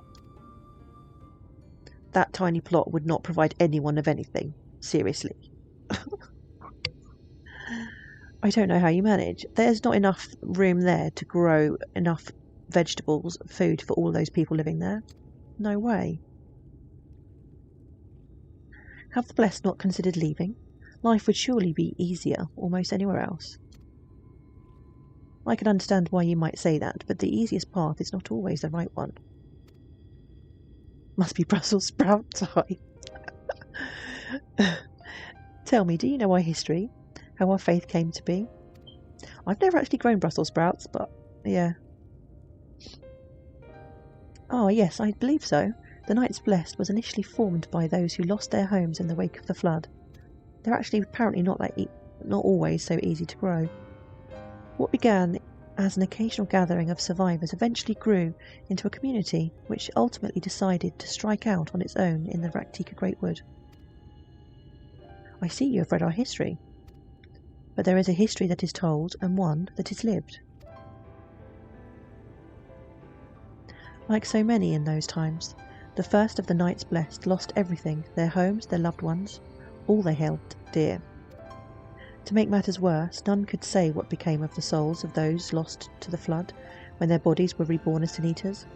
That tiny plot would not provide anyone of anything. Seriously. I don't know how you manage. There's not enough room there to grow enough vegetables, food for all those people living there? No way. Have the blessed not considered leaving? Life would surely be easier almost anywhere else. I can understand why you might say that, but the easiest path is not always the right one. Must be Brussels sprout time. Tell me, do you know our history? How our faith came to be? I've never actually grown Brussels sprouts, but yeah. Ah, yes, I believe so. The Knights Blessed was initially formed by those who lost their homes in the wake of the flood. They're actually apparently not always so easy to grow. What began as an occasional gathering of survivors eventually grew into a community which ultimately decided to strike out on its own in the Raktika Greatwood. I see you have read our history. But there is a history that is told and one that is lived. Like so many in those times, the first of the Knights Blessed lost everything, their homes, their loved ones, all they held dear. To make matters worse, none could say what became of the souls of those lost to the flood when their bodies were reborn as Sin Eaters.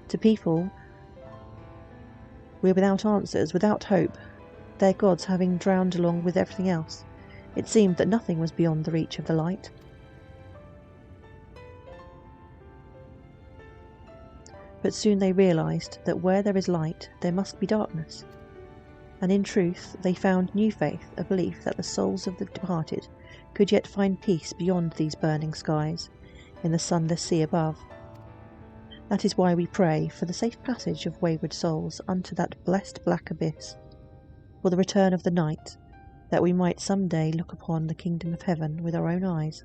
To people, we're without answers, without hope, their gods having drowned along with everything else. It seemed that nothing was beyond the reach of the light. But soon they realised that where there is light, there must be darkness. And in truth, they found new faith, a belief that the souls of the departed could yet find peace beyond these burning skies, in the sunless sea above. That is why we pray for the safe passage of wayward souls unto that blessed black abyss, for the return of the night, that we might some day look upon the kingdom of heaven with our own eyes.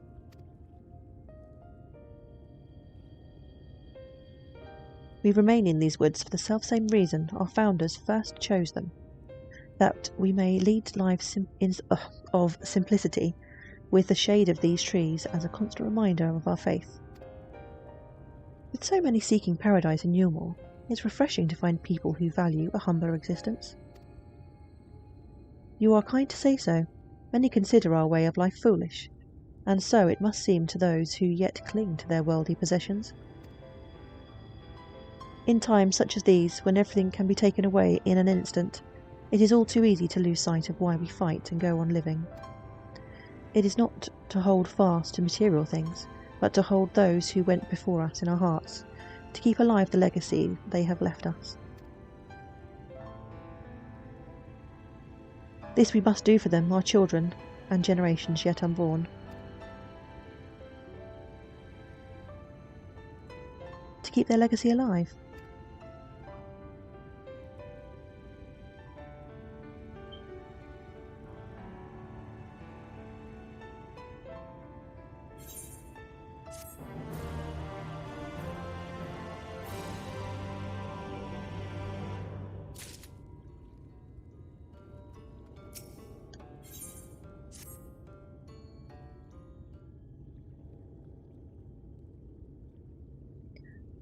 We remain in these woods for the selfsame reason our founders first chose them, that we may lead lives of simplicity, with the shade of these trees as a constant reminder of our faith. With so many seeking paradise in Newmore, it's refreshing to find people who value a humbler existence. You are kind to say so. Many consider our way of life foolish, and so it must seem to those who yet cling to their worldly possessions. In times such as these, when everything can be taken away in an instant, it is all too easy to lose sight of why we fight and go on living. It is not to hold fast to material things, but to hold those who went before us in our hearts, to keep alive the legacy they have left us. This we must do for them, our children, and generations yet unborn. To keep their legacy alive.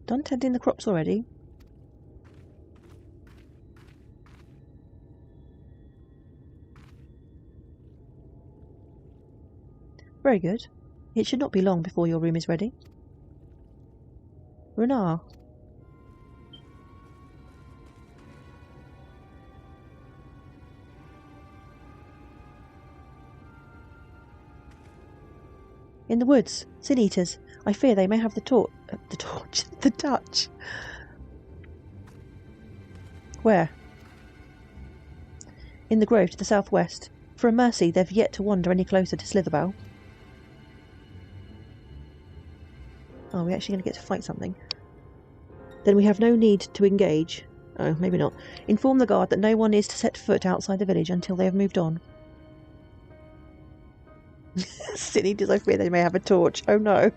Done tending the crops already? Very good. It should not be long before your room is ready. Renard. In the woods, Sin Eaters. I fear they may have the touch. Where? In the grove to the southwest. For a mercy, they've yet to wander any closer to Slitherbow. Are we actually going to get to fight something? Then we have no need to engage. Oh, maybe not. Inform the guard that no one is to set foot outside the village until they have moved on. Sin Eaters, I fear they may have a torch. Oh no.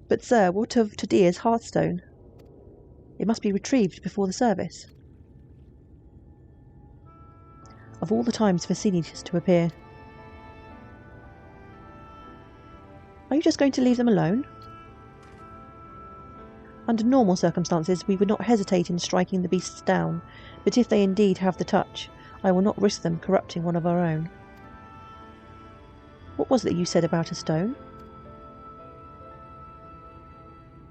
But sir, what of Tadia's hearthstone? It must be retrieved before the service. Of all the times for Sin Eaters to appear. Are you just going to leave them alone? Under normal circumstances, we would not hesitate in striking the beasts down, but if they indeed have the touch, I will not risk them corrupting one of our own. What was it that you said about a stone?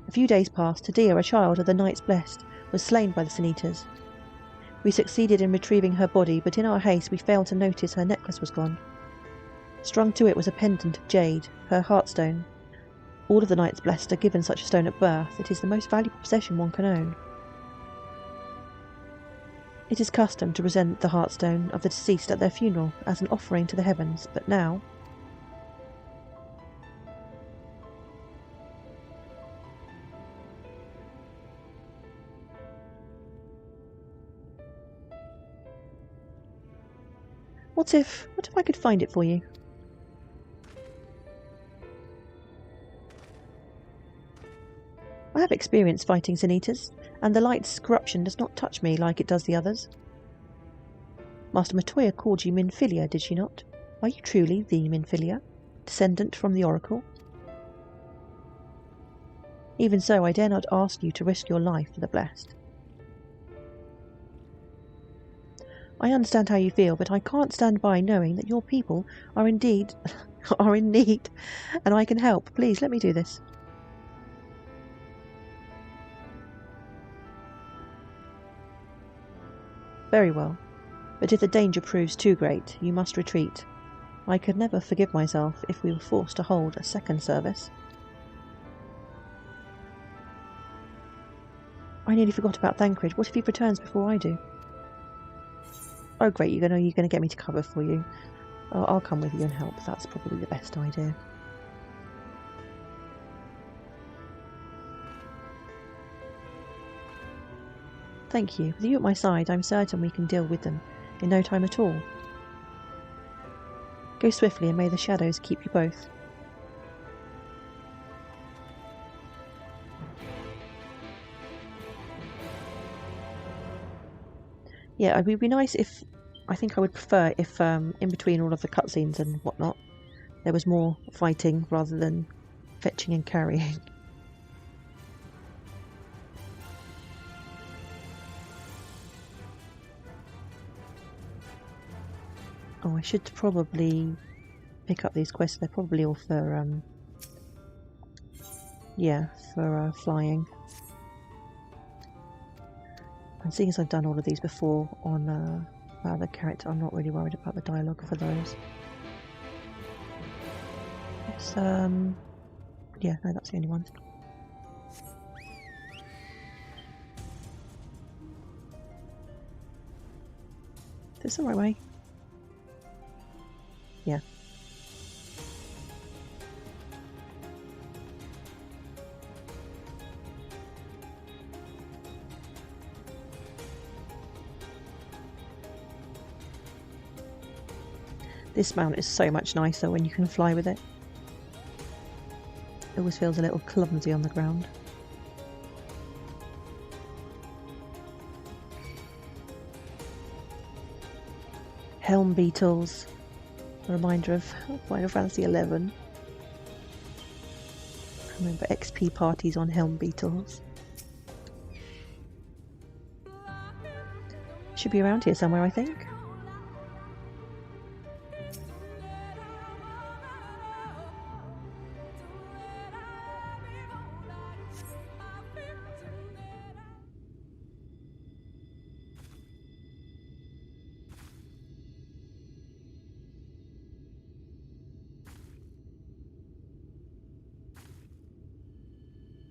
A few days passed. Tadia, a child of the Knights Blessed, was slain by the Sin Eaters. We succeeded in retrieving her body, but in our haste we failed to notice her necklace was gone. Strung to it was a pendant of jade, her heartstone. All of the Knights Blessed are given such a stone at birth. It is the most valuable possession one can own. It is custom to present the heartstone of the deceased at their funeral as an offering to the heavens, but now... What if I could find it for you? I have experience fighting Sin Eaters, and the light's corruption does not touch me like it does the others. Master Matoya called you Minfilia, did she not? Are you truly the Minfilia, descendant from the Oracle? Even so, I dare not ask you to risk your life for the Blessed. I understand how you feel, but I can't stand by knowing that your people are in need, and I can help. Please, let me do this. Very well, but if the danger proves too great, you must retreat. I could never forgive myself if we were forced to hold a second service. I nearly forgot about Thancred. What if he returns before I do? Oh great, you're going to get me to cover for you. I'll come with you and help. That's probably the best idea. Thank you. With you at my side, I'm certain we can deal with them in no time at all. Go swiftly, and may the shadows keep you both. Yeah, it would be nice if... I think I would prefer if, in between all of the cutscenes and whatnot, there was more fighting rather than fetching and carrying. Oh, I should probably pick up these quests. They're probably all for, yeah, for flying. And seeing as I've done all of these before on the character, I'm not really worried about the dialogue for those. It's, yeah, no, that's the only one. Is this the right way? Yeah. This mount is so much nicer when you can fly with it. It always feels a little clumsy on the ground. Helm beetles. A reminder of Final Fantasy XI. I remember XP parties on Helm beetles. Should be around here somewhere, I think.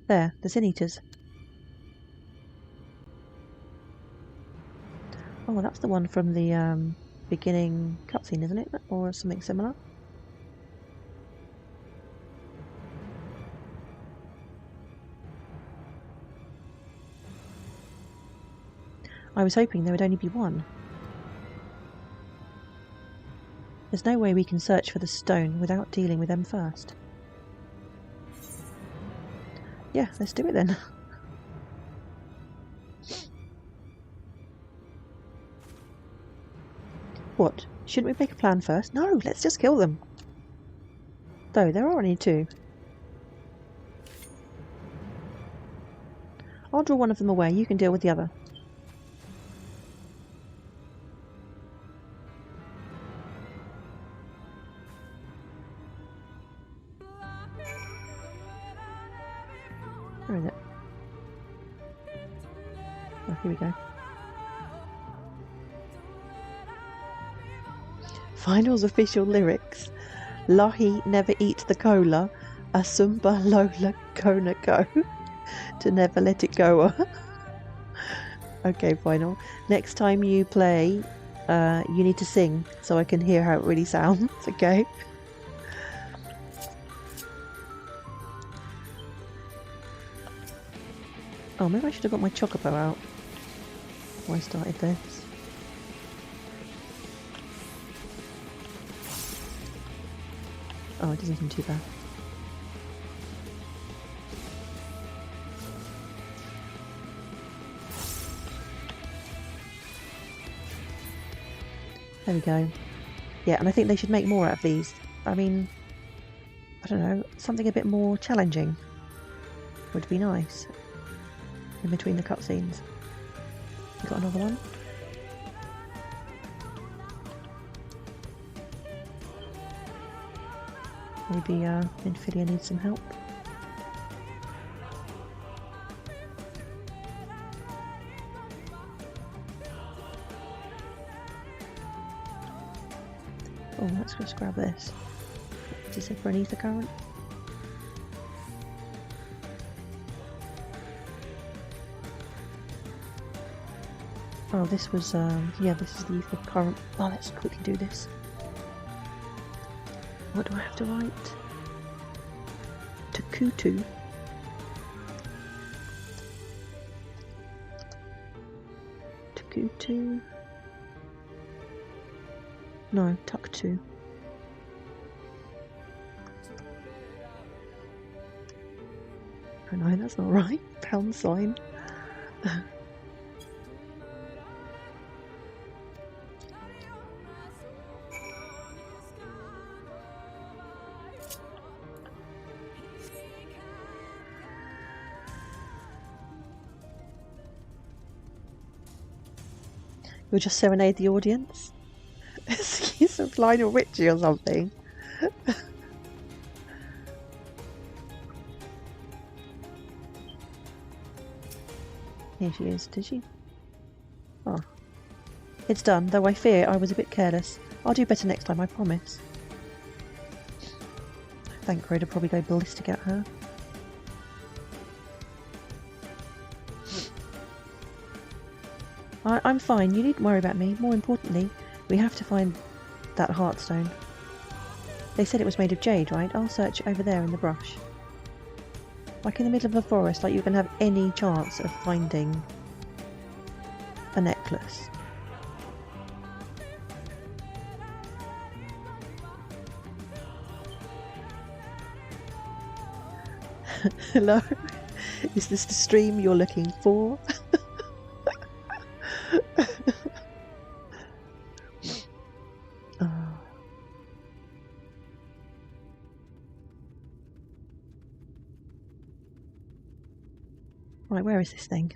There, the Sin Eaters. Oh, that's the one from the beginning cutscene, isn't it? Or something similar? I was hoping there would only be one. There's no way we can search for the stone without dealing with them first. Yeah, let's do it then. What? Shouldn't we make a plan first? No, let's just kill them. Though, there are only two. I'll draw one of them away, you can deal with the other. Where is it? Oh, here we go. Final's official lyrics. Lahi never eat the cola. Asumba Lola Kona go. To never let it go. Okay, Final. Next time you play, you need to sing so I can hear how it really sounds, okay? Oh, maybe I should have got my Chocobo out before I started this. Oh, it doesn't seem too bad. There we go. Yeah, and I think they should make more out of these. I mean, I don't know, something a bit more challenging would be nice in between the cutscenes. You got another one? Maybe Infilia needs some help. Oh, let's just grab this. Is it for an ether current? Oh, this was, yeah, this is the ether current. Oh, let's quickly do this. What do I have to write? Takutu. Takutu. No, Tuktu. Oh no, that's not right. Pound sign. You'll just serenade the audience? Excuse me, Lionel Richie or something. Here she is, did she? Oh. It's done, though I fear I was a bit careless. I'll do better next time, I promise. Thancred will probably go ballistic at her. I'm fine, you needn't worry about me. More importantly, we have to find that Heartstone. They said it was made of jade, right? I'll search over there in the brush. Like in the middle of a forest, like you're going to have any chance of finding a necklace. Hello? Is this the stream you're looking for? Right, where is this thing?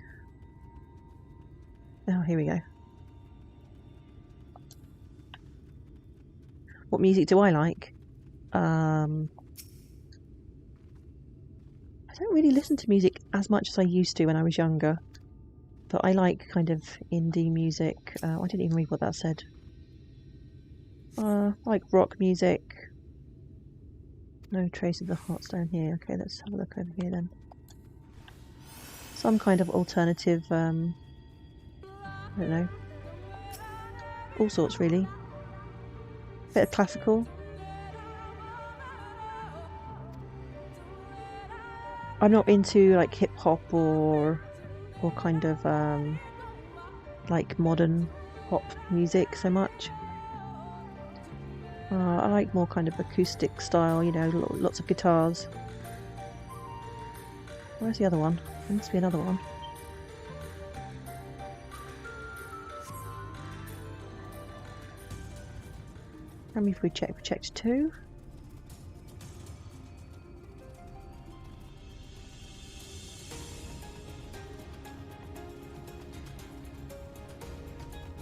Oh, here we go. What music do I like? I don't really listen to music as much as I used to when I was younger. But I like kind of indie music. I didn't even read what that said. I like rock music. No trace of the Heartstone here. Okay, let's have a look over here then. Some kind of alternative, I don't know. All sorts, really. Bit of classical. I'm not into like hip hop or kind of like modern pop music so much. I like more kind of acoustic style, you know, lots of guitars. Where's the other one? There must be another one. How many have we checked? We checked 2.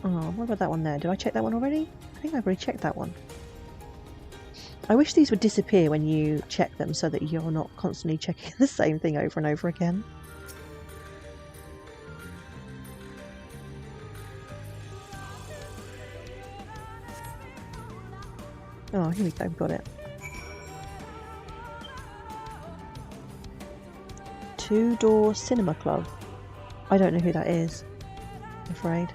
Oh, what about that one there? Did I check that one already? I think I've already checked that one. I wish these would disappear when you check them so that you're not constantly checking the same thing over and over again. Oh, here we go, got it. Two-Door Cinema Club. I don't know who that is, I'm afraid.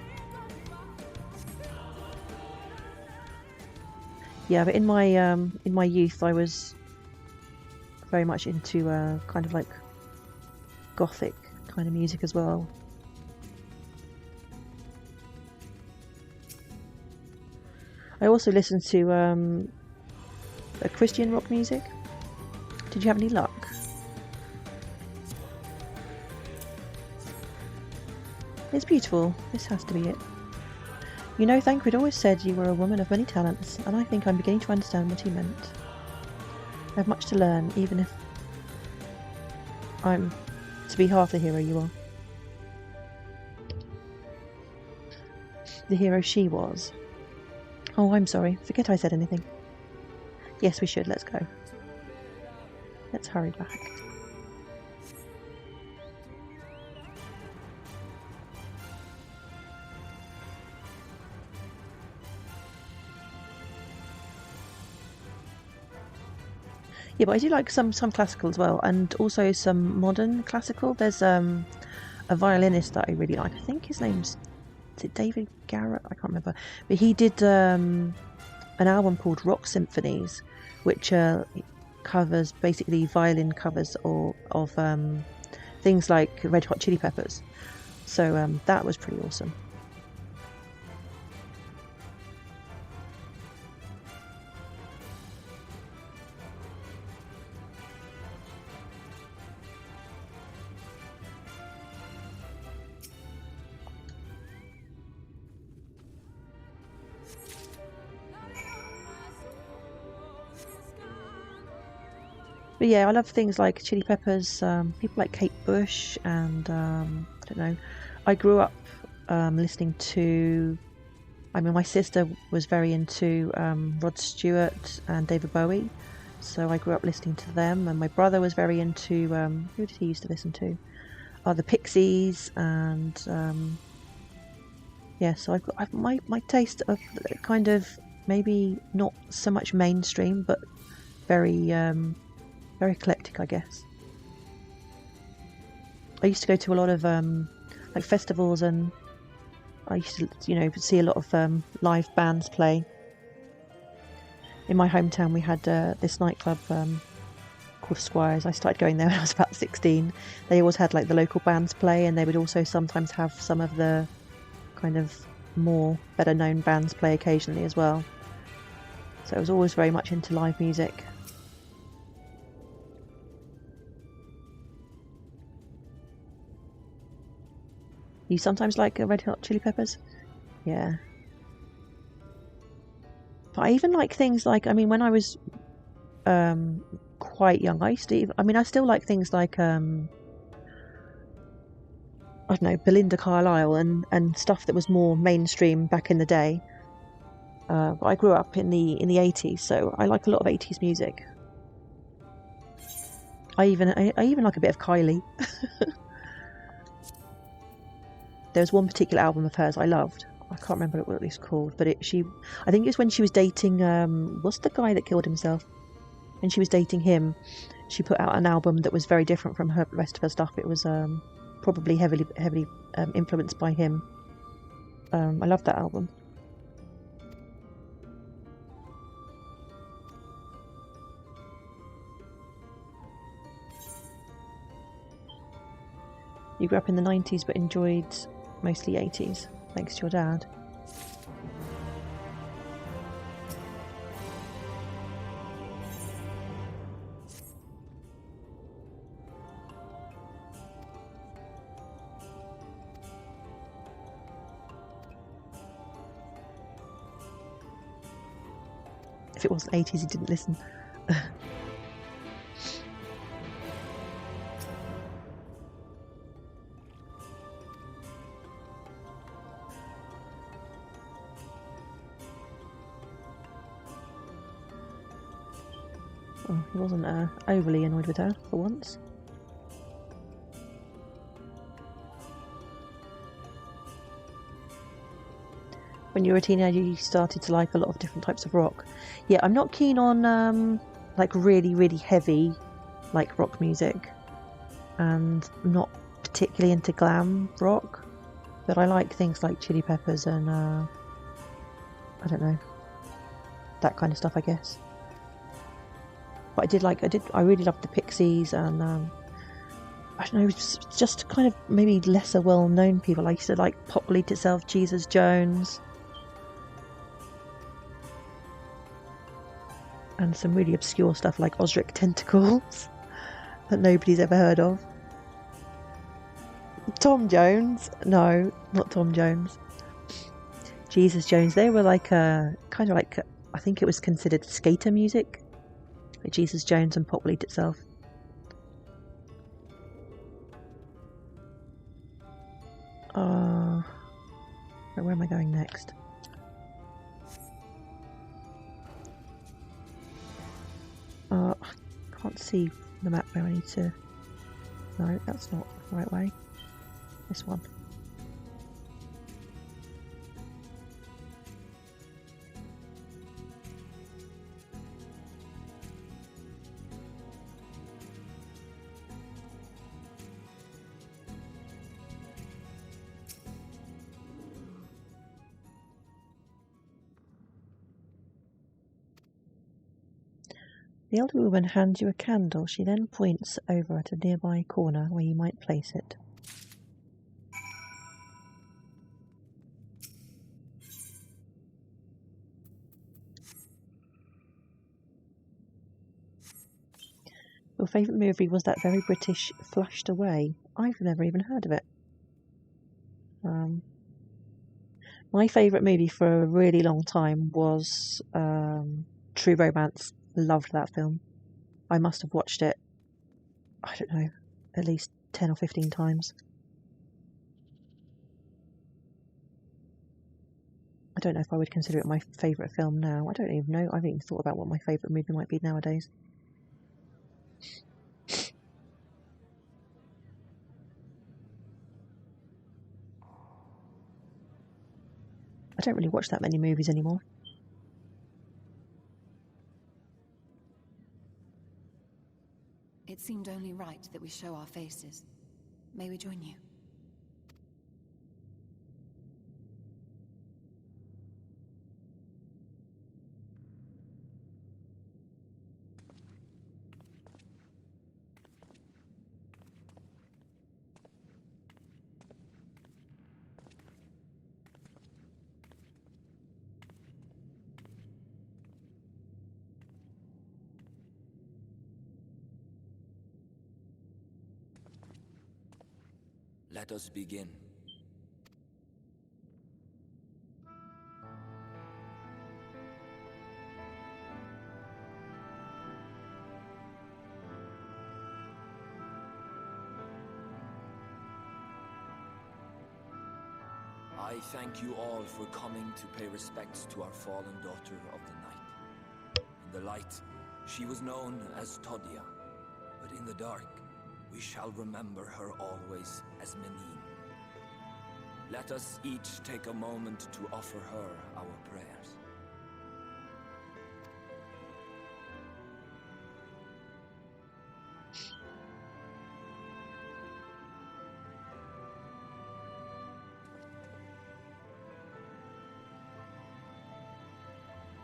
Yeah, but in my youth, I was very much into kind of like gothic kind of music as well. I also listened to a Christian rock music. Did you have any luck? It's beautiful. This has to be it. You know, Thancred always said you were a woman of many talents, and I think I'm beginning to understand what he meant. I have much to learn, even if I'm to be half the hero you are. The hero she was. Oh, I'm sorry. Forget I said anything. Yes, we should. Let's go. Let's hurry back. Yeah, but I do like some classical as well, and also some modern classical. There's a violinist that I really like. I think his name's, is it David Garrett? I can't remember. But he did an album called Rock Symphonies, which covers basically violin covers of things like Red Hot Chili Peppers. So that was pretty awesome. But yeah, I love things like Chili Peppers, people like Kate Bush, and I don't know. I grew up listening to. I mean, my sister was very into Rod Stewart and David Bowie, so I grew up listening to them. And my brother was very into who did he used to listen to? The Pixies, and yeah. So I've my taste of kind of maybe not so much mainstream, but very eclectic, I guess. I used to go to a lot of like festivals, and I used to, see a lot of live bands play. In my hometown, we had this nightclub called Squires. I started going there when I was about 16. They always had like the local bands play, and they would also sometimes have some of the kind of more better known bands play occasionally as well. So I was always very much into live music. You sometimes like Red Hot Chili Peppers? Yeah. But I even like things like, I mean, when I was quite young, I still like things like, I don't know, Belinda Carlisle and stuff that was more mainstream back in the day. But I grew up in the 80s, so I like a lot of 80s music. I even like a bit of Kylie. There was one particular album of hers I loved. I can't remember what it was called, but I think it was when she was dating, what's the guy that killed himself? When she was dating him, she put out an album that was very different from the rest of her stuff. It was probably heavily influenced by him. I loved that album. You grew up in the 90s but enjoyed mostly 80s, thanks to your dad. If it wasn't 80s, he didn't listen. Oh, he wasn't overly annoyed with her for once. When you were a teenager, you started to like a lot of different types of rock. Yeah, I'm not keen on like really, really heavy like rock music, and I'm not particularly into glam rock, but I like things like Chili Peppers and I don't know, that kind of stuff, I guess. But I really loved the Pixies and I don't know, just kind of maybe lesser well-known people. I used to like Pop Believed Itself, Jesus Jones, and some really obscure stuff like Osric Tentacles that nobody's ever heard of. Tom Jones? No, not Tom Jones. Jesus Jones. They were like kind of like, I think it was considered skater music. Like Jesus Jones and Pop Believed Itself. Where am I going next? I can't see the map where I need to... No, that's not the right way. This one. The elder woman hands you a candle. She then points over at a nearby corner where you might place it. Your favourite movie was that very British Flushed Away. I've never even heard of it. My favourite movie for a really long time was True Romance. Loved that film. I must have watched it, I don't know, at least 10 or 15 times. I don't know if I would consider it my favourite film now. I don't even know. I haven't even thought about what my favourite movie might be nowadays. I don't really watch that many movies anymore. It seemed only right that we show our faces. May we join you? Let us begin. I thank you all for coming to pay respects to our fallen daughter of the night. In the light, she was known as Todia, but in the dark, we shall remember her always as Menine. Let us each take a moment to offer her our prayers.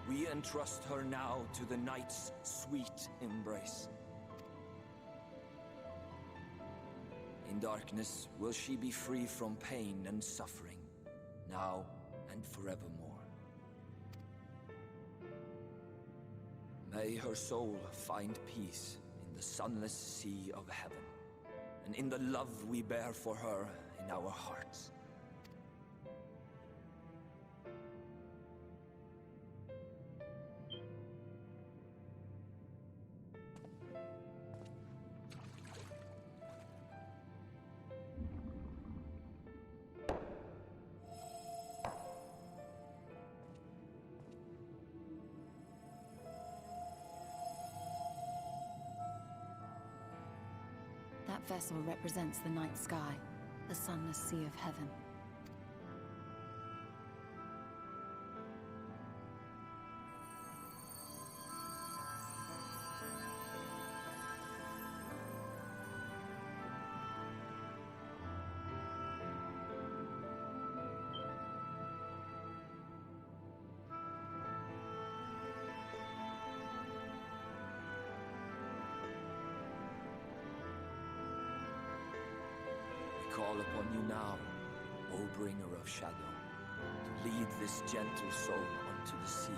We entrust her now to the night's sweet embrace. In darkness will she be free from pain and suffering, now and forevermore. May her soul find peace in the sunless sea of heaven, and in the love we bear for her in our hearts. vessel represents the night sky, the sunless sea of heaven. Call upon you now, O bringer of shadow, to lead this gentle soul unto the sea.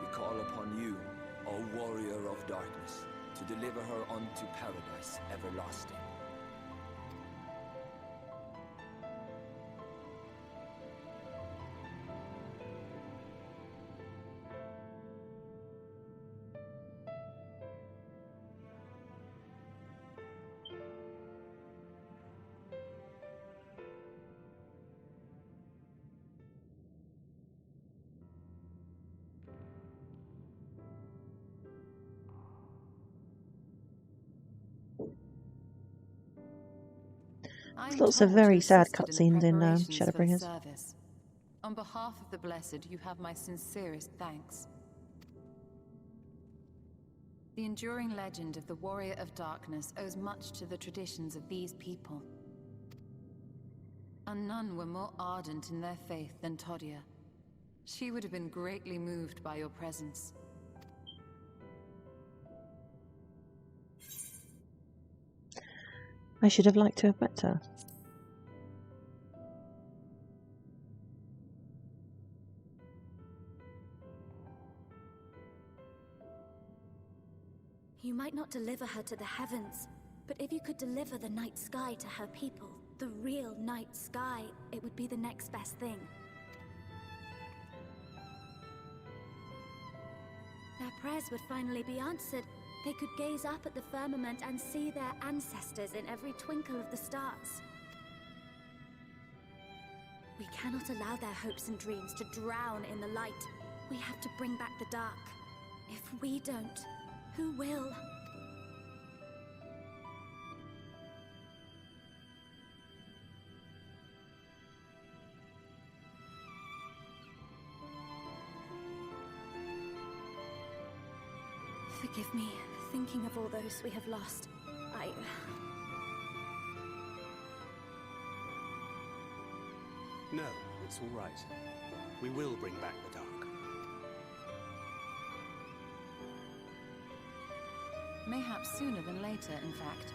We call upon you, O warrior of darkness, to deliver her unto paradise everlasting. There's lots of very sad cutscenes in Shadowbringers. On behalf of the Blessed, you have my sincerest thanks. The enduring legend of the Warrior of Darkness owes much to the traditions of these people. And none were more ardent in their faith than Todia. She would have been greatly moved by your presence. I should have liked to have met her. You might not deliver her to the heavens, but if you could deliver the night sky to her people, the real night sky, it would be the next best thing. Their prayers would finally be answered. They could gaze up at the firmament and see their ancestors in every twinkle of the stars. We cannot allow their hopes and dreams to drown in the light. We have to bring back the dark. If we don't, who will? Forgive me, thinking of all those we have lost. No, it's all right. We will bring back the dark. Mayhaps sooner than later, in fact.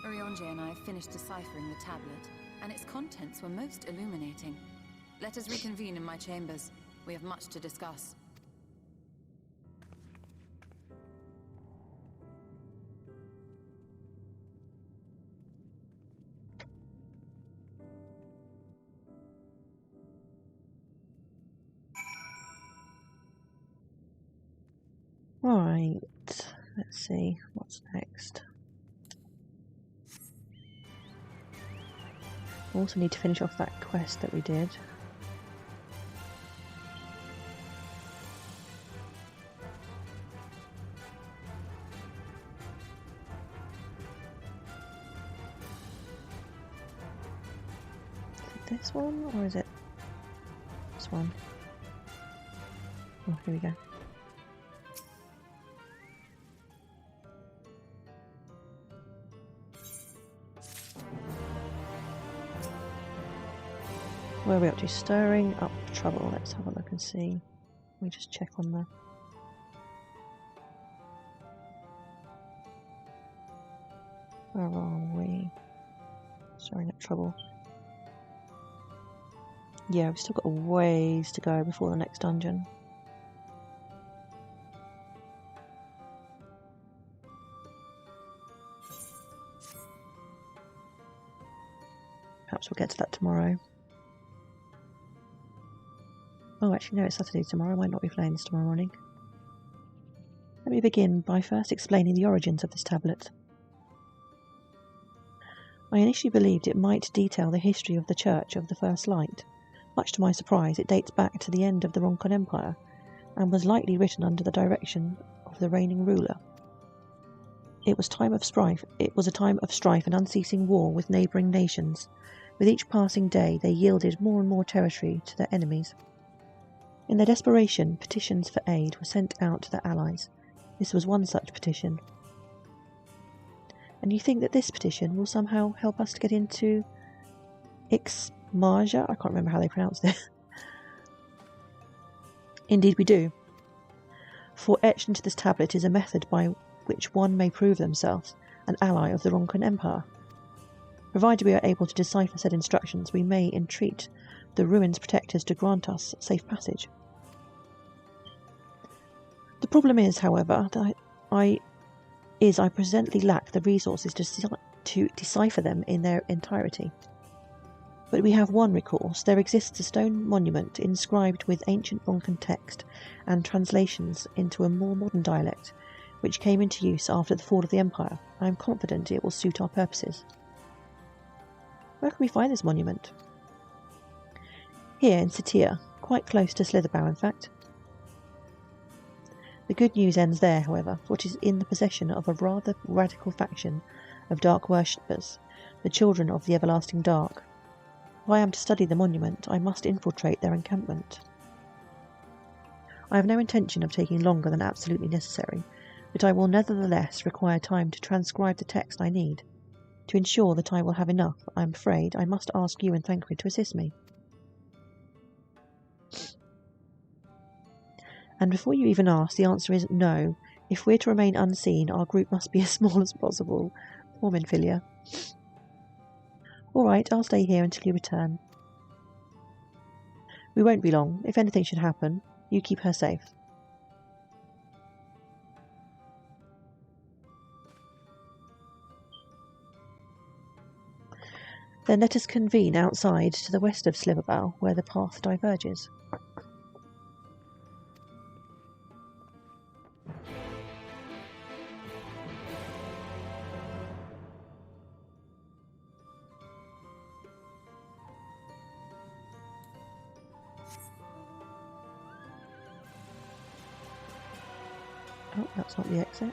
Urianger and I have finished deciphering the tablet, and its contents were most illuminating. Let us reconvene in my chambers. We have much to discuss. Right, let's see, what's next? We also need to finish off that quest that we did. Is it this one, or is it this one? Oh, here we go. Where are we up to? Stirring up trouble. Let's have a look and see. Let me just check on the... Where are we? Stirring up trouble. Yeah, we've still got a ways to go before the next dungeon. Perhaps we'll get to that tomorrow. Oh, actually, no, it's Saturday tomorrow. I might not be playing this tomorrow morning. Let me begin by first explaining the origins of this tablet. I initially believed it might detail the history of the Church of the First Light. Much to my surprise, it dates back to the end of the Roncon Empire. and was likely written under the direction of the reigning ruler. It was a time of strife and unceasing war with neighbouring nations. With each passing day, they yielded more and more territory to their enemies. In their desperation, petitions for aid were sent out to their allies. This was one such petition. And you think that this petition will somehow help us to get into Ixmaja? I can't remember how they pronounced it. Indeed we do. For etched into this tablet is a method by which one may prove themselves an ally of the Ronkan Empire. Provided we are able to decipher said instructions, we may entreat the ruins protectors to grant us safe passage. The problem is, however, that I presently lack the resources to decipher them in their entirety. But we have one recourse. There exists a stone monument inscribed with ancient Ronkan text and translations into a more modern dialect, which came into use after the fall of the Empire. I am confident it will suit our purposes. Where can we find this monument? Here in Satir, quite close to Slitherbow, in fact. The good news ends there, however, for it is in the possession of a rather radical faction of dark worshippers, the children of the everlasting dark. If I am to study the monument, I must infiltrate their encampment. I have no intention of taking longer than absolutely necessary, but I will nevertheless require time to transcribe the text I need. To ensure that I will have enough, I am afraid I must ask you and Thancred to assist me. And before you even ask, the answer is no. If we're to remain unseen, our group must be as small as possible. Poor Minfilia. All right, I'll stay here until you return. We won't be long. If anything should happen, you keep her safe. Then let us convene outside to the west of Slitherbow, where the path diverges. Oh, that's not the exit.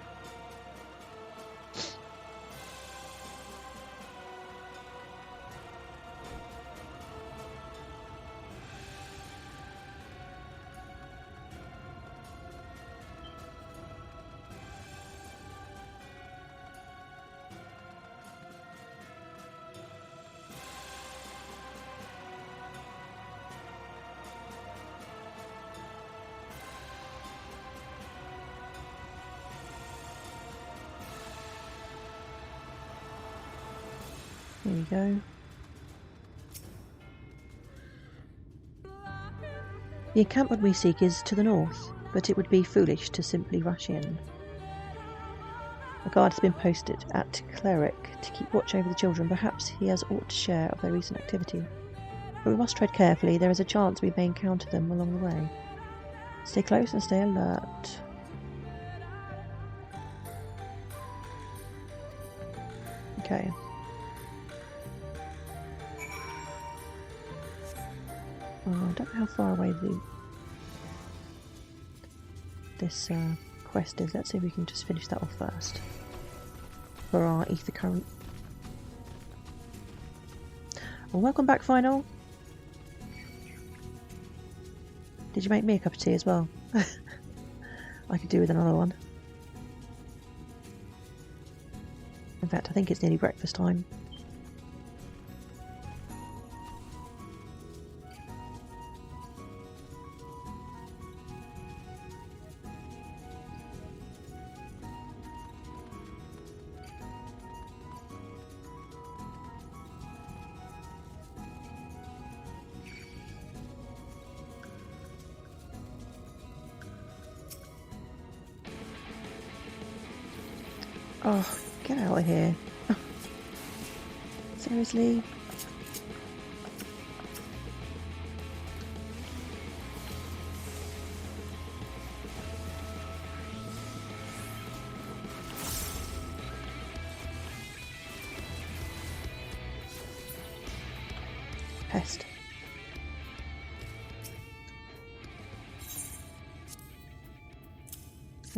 Here we go. The encampment we seek is to the north, but it would be foolish to simply rush in. A guard has been posted at Cleric to keep watch over the children. Perhaps he has aught to share of their recent activity. But we must tread carefully. There is a chance we may encounter them along the way. Stay close and stay alert. Okay. I don't know how far away this quest is. Let's see if we can just finish that off first for our ether current. Well, welcome back, Final. Did you make me a cup of tea as well? I could do with another one. In fact, I think it's nearly breakfast time. Oh, get out of here. Seriously? Pest.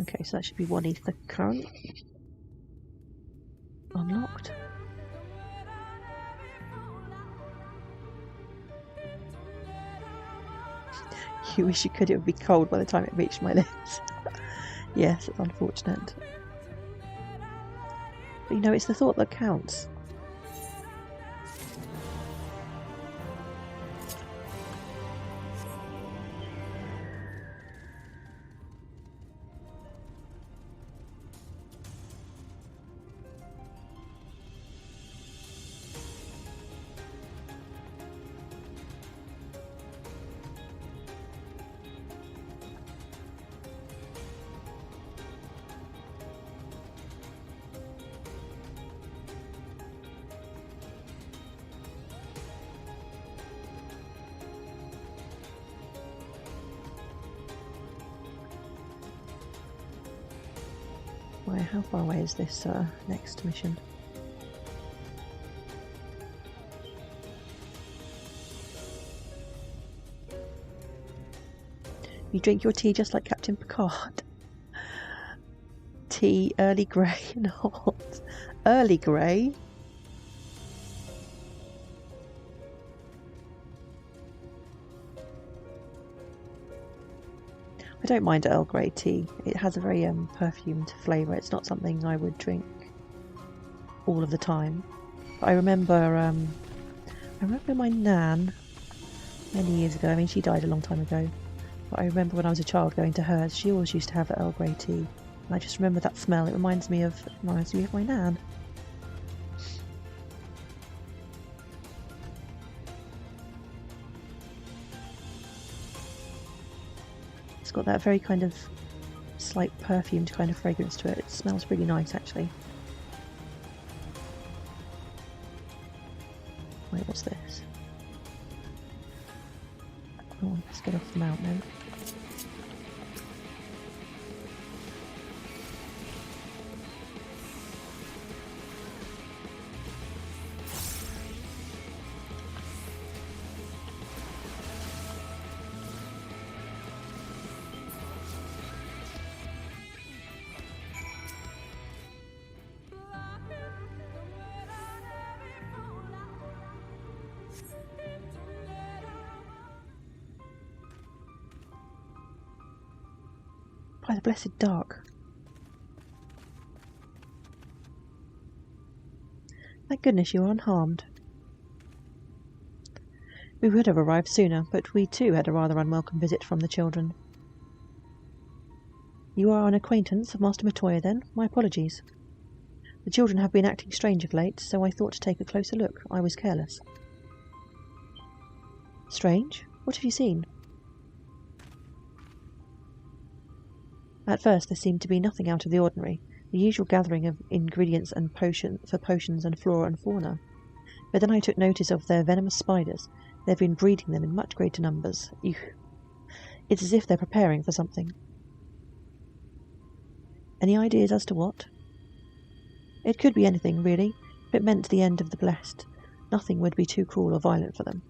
Okay, so that should be 1 ether current. Unlocked. You wish you could, it would be cold by the time it reached my lips. Yes, it's unfortunate. But you know, it's the thought that counts. Right, how far away is this next mission? You drink your tea just like Captain Picard. Tea, early grey and hot. Early grey? I don't mind Earl Grey tea. It has a very perfumed flavour. It's not something I would drink all of the time. But I remember my nan many years ago. I mean, she died a long time ago. But I remember when I was a child going to hers. She always used to have Earl Grey tea. And I just remember that smell. It reminds me of my nan. It's got that very kind of slight perfumed kind of fragrance to it. It smells really nice, actually. Wait, what's this? Oh, let's get off the mountain. By the blessed dark. Thank goodness you are unharmed. We would have arrived sooner, but we too had a rather unwelcome visit from the children. You are an acquaintance of Master Matoya, then? My apologies. The children have been acting strange of late, so I thought to take a closer look. I was careless. Strange? What have you seen? At first there seemed to be nothing out of the ordinary, the usual gathering of ingredients and potions and flora and fauna. But then I took notice of their venomous spiders. They've been breeding them in much greater numbers. Ew. It's as if they're preparing for something. Any ideas as to what? It could be anything, really. If it meant the end of the blessed, nothing would be too cruel or violent for them.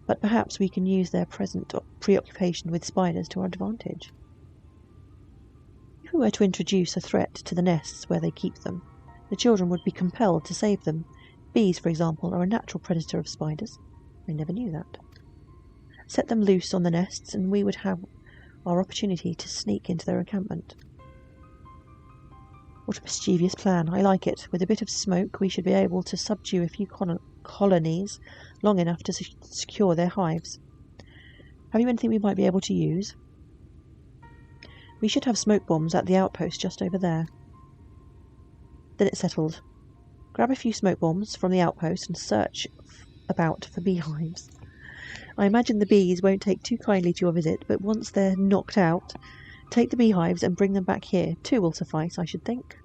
But perhaps we can use their present preoccupation with spiders to our advantage. If we were to introduce a threat to the nests where they keep them, the children would be compelled to save them. Bees, for example, are a natural predator of spiders. I never knew that. Set them loose on the nests, and we would have our opportunity to sneak into their encampment. What a mischievous plan. I like it. With a bit of smoke, we should be able to subdue a few colonies long enough to secure their hives. Have you anything we might be able to use? We should have smoke bombs at the outpost just over there. Then it's settled. Grab a few smoke bombs from the outpost and search about for beehives. I imagine the bees won't take too kindly to your visit, but once they're knocked out, take the beehives and bring them back here. 2 will suffice, I should think.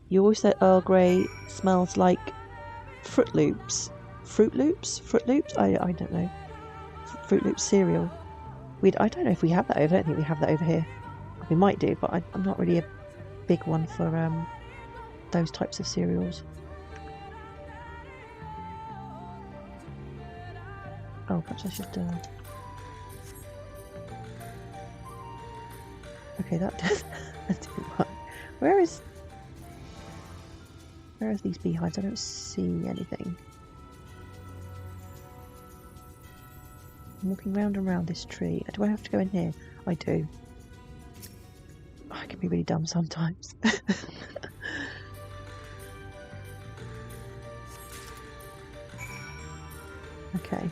You always said Earl Grey smells like Fruit Loops. Fruit Loops? Fruit Loops? I don't know. Fruit Loops cereal. I don't know if we have that over. I don't think we have that over here. We might do, but I'm not really a big one for those types of cereals. Oh, perhaps I should Okay, that didn't work. Where are these beehives? I don't see anything. I'm walking round and round this tree. Do I have to go in here? I do. Oh, I can be really dumb sometimes. Okay.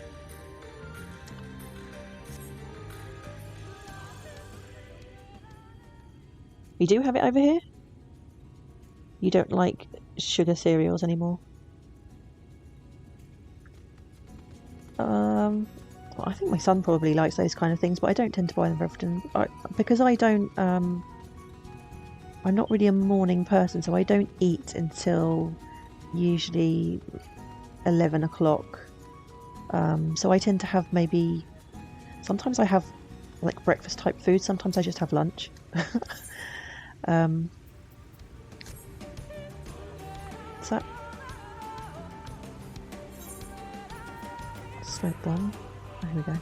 You do have it over here? You don't like sugar cereals anymore? Well, I think my son probably likes those kind of things, but I don't tend to buy them very often. Because I don't, I'm not really a morning person, so I don't eat until usually 11 o'clock. So I tend to have sometimes I have like breakfast type food, sometimes I just have lunch. What's that? Smoke bomb. Oh, here we go.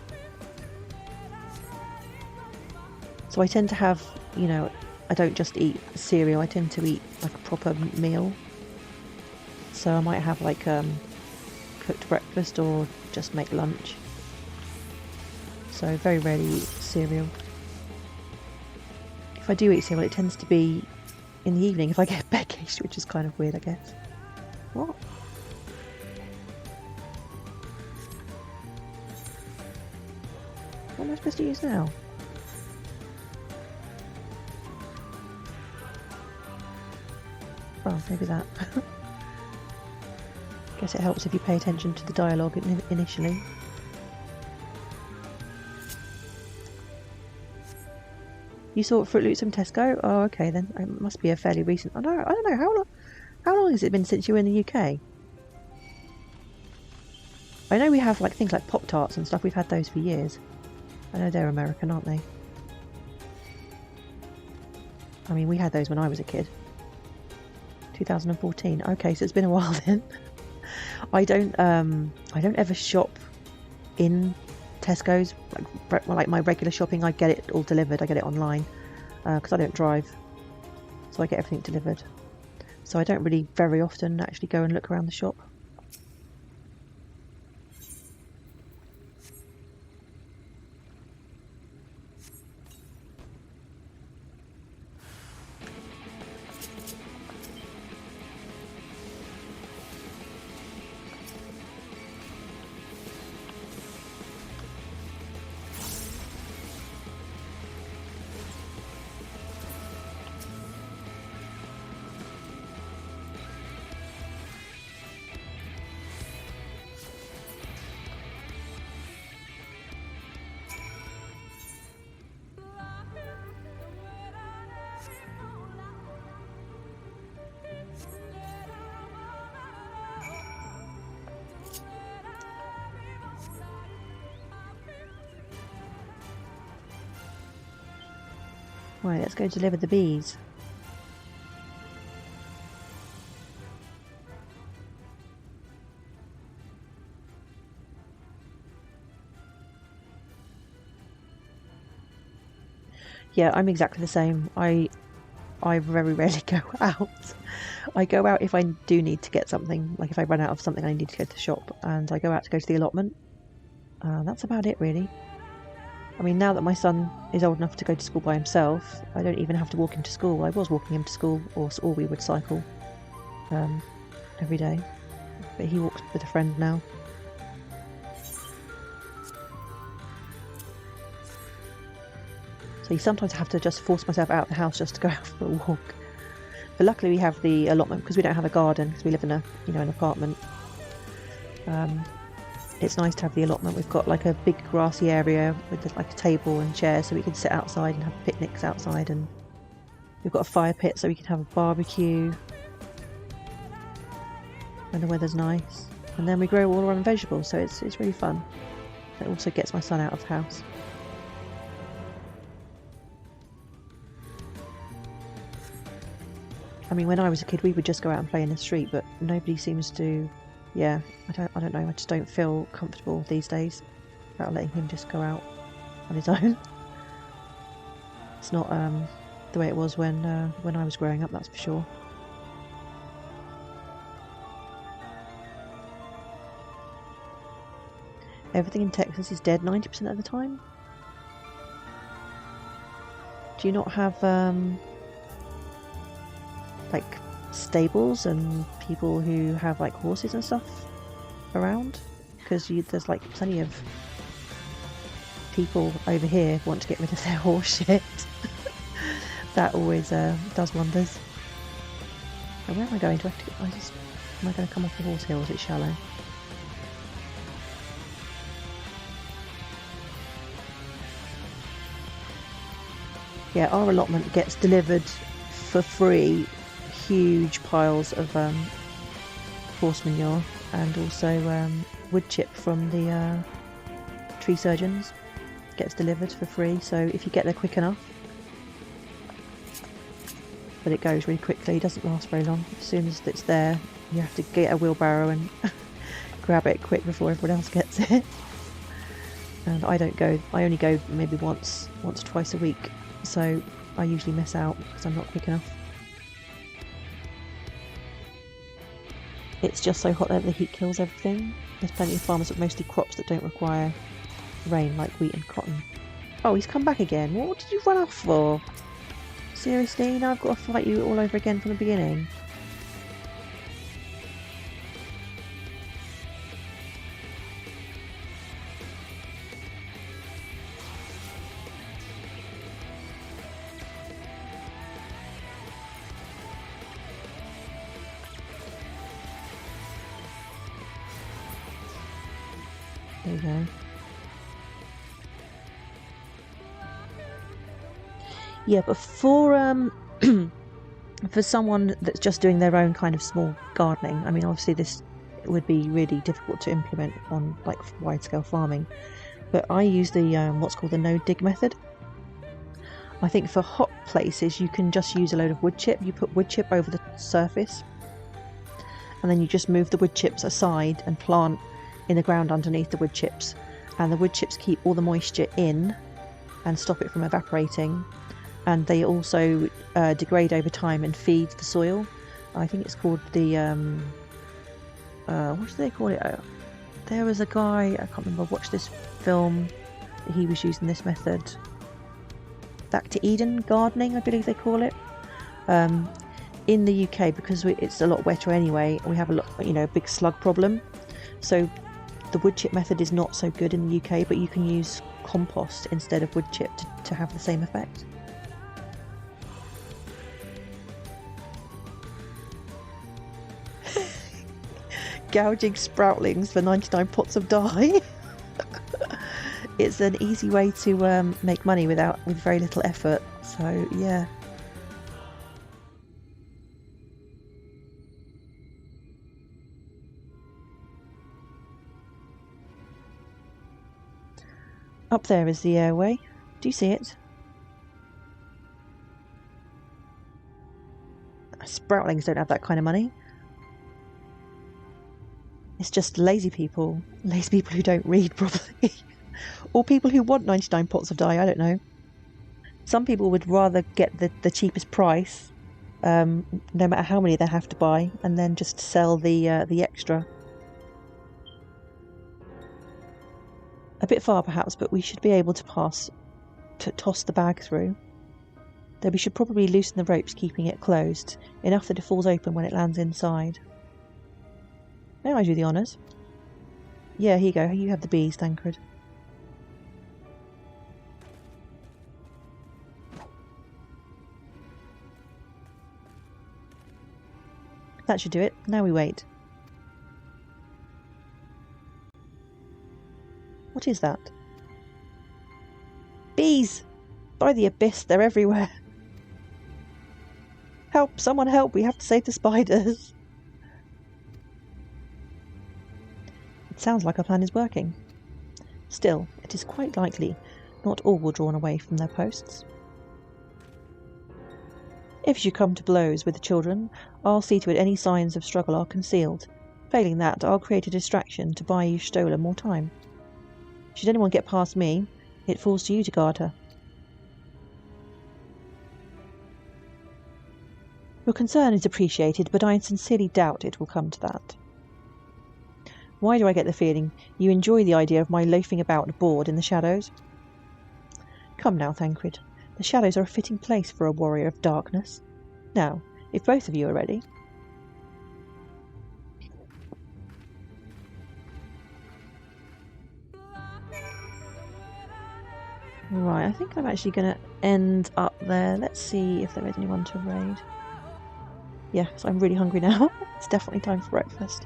So I tend to have, I don't just eat cereal, I tend to eat like a proper meal. So I might have like cooked breakfast or just make lunch. So very rarely eat cereal. If I do eat cereal, it tends to be in the evening if I get beckish, which is kind of weird, I guess. What? What am I supposed to use now? Oh, maybe that. Guess it helps if you pay attention to the dialogue initially. You saw Fruit Loops from Tesco? Oh, okay then. It must be a fairly recent. I don't know how long has it been since you were in the UK? I know we have like things like Pop-Tarts and stuff. We've had those for years. I know they're American, aren't they? I mean, we had those when I was a kid. 2014. Okay, so it's been a while then. I don't ever shop in Tesco's, like my regular shopping. I get it all delivered. I get it online because I don't drive, so I get everything delivered. So I don't really very often actually go and look around the shop. Right, let's go deliver the bees. Yeah, I'm exactly the same. I very rarely go out. I go out if I do need to get something, like if I run out of something I need to go to the shop, and I go out to go to the allotment. That's about it, really. I mean, now that my son is old enough to go to school by himself, I don't even have to walk him to school. I was walking him to school, or we would cycle every day. But he walks with a friend now. So sometimes I have to just force myself out of the house just to go out for a walk. But luckily we have the allotment because we don't have a garden because we live in an apartment. It's nice to have the allotment. We've got like a big grassy area with like a table and chairs so we can sit outside and have picnics outside, and we've got a fire pit so we can have a barbecue when the weather's nice. And then we grow all our own vegetables, so it's really fun. It also gets my son out of the house. I mean, when I was a kid we would just go out and play in the street, but nobody seems to. Yeah, I don't know, I just don't feel comfortable these days about letting him just go out on his own. It's not the way it was when I was growing up, that's for sure. Everything in Texas is dead 90% of the time. Do you not have like stables and people who have like horses and stuff around? Because there's like plenty of people over here who want to get rid of their horse shit. That always does wonders. And where am I going? Do I have to? Am I going to come off the horse hill? Is it shallow? Yeah, our allotment gets delivered for free huge piles of horse manure, and also wood chip from the tree surgeons gets delivered for free, so if you get there quick enough. But it goes really quickly, it doesn't last very long. As soon as it's there, you have to get a wheelbarrow and grab it quick before everyone else gets it. And I only go maybe once or twice a week, so I usually miss out because I'm not quick enough. It's just so hot there, the heat kills everything. There's plenty of farmers, but mostly crops that don't require rain, like wheat and cotton. Oh, he's come back again. What did you run off for? Seriously? Now I've got to fight you all over again from the beginning? There you go. Yeah, but for for someone that's just doing their own kind of small gardening, I mean, obviously this would be really difficult to implement on like wide-scale farming. But I use the what's called the no dig method. I think for hot places you can just use a load of wood chip. You put wood chip over the surface, and then you just move the wood chips aside and plant in the ground underneath the wood chips, and the wood chips keep all the moisture in and stop it from evaporating, and they also degrade over time and feed the soil. I think it's called the what do they call it? There was a guy, I can't remember, I watched this film, he was using this method. Back to Eden gardening, I believe they call it. In the UK, because it's a lot wetter anyway, we have a big slug problem. So the wood chip method is not so good in the UK, but you can use compost instead of wood chip to have the same effect. Gouging sproutlings for 99 pots of dye. It's an easy way to make money with very little effort, so yeah. Up there is the airway. Do you see it? Sproutlings don't have that kind of money. It's just lazy people who don't read properly. Or people who want 99 pots of dye, I don't know. Some people would rather get the cheapest price, no matter how many they have to buy, and then just sell the extra. A bit far perhaps, but we should be able to toss the bag through. Though we should probably loosen the ropes keeping it closed, enough that it falls open when it lands inside. May I do the honours? Yeah, here you go, you have the bees, Tancred. That should do it. Now we wait. What is that? Bees! By the abyss, they're everywhere. Help! Someone help! We have to save the spiders! It sounds like our plan is working. Still, it is quite likely not all were drawn away from their posts. If you come to blows with the children, I'll see to it any signs of struggle are concealed. Failing that, I'll create a distraction to buy you Stola more time. Should anyone get past me, it falls to you to guard her. Your concern is appreciated, but I sincerely doubt it will come to that. Why do I get the feeling you enjoy the idea of my loafing about bored in the shadows? Come now, Thancred. The shadows are a fitting place for a warrior of darkness. Now, if both of you are ready... Right, I think I'm actually going to end up there. Let's see if there is anyone to raid. Yeah, so I'm really hungry now. It's definitely time for breakfast.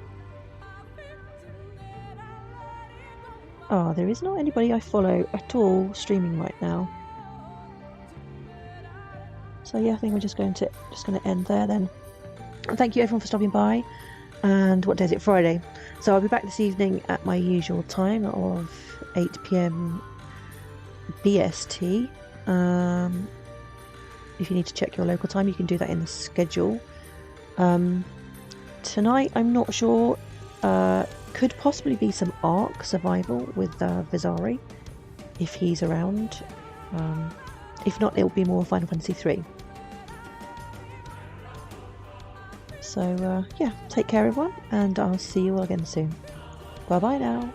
Oh, there is not anybody I follow at all streaming right now. So yeah, I think we're just going to end there then. And thank you everyone for stopping by. And what day is it? Friday. So I'll be back this evening at my usual time of 8 PM BST. If you need to check your local time, you can do that in the schedule. Tonight, I'm not sure. Could possibly be some Ark survival with Vizari, if he's around. If not, it'll be more Final Fantasy 3. So, yeah, take care everyone, and I'll see you all again soon. Bye bye now.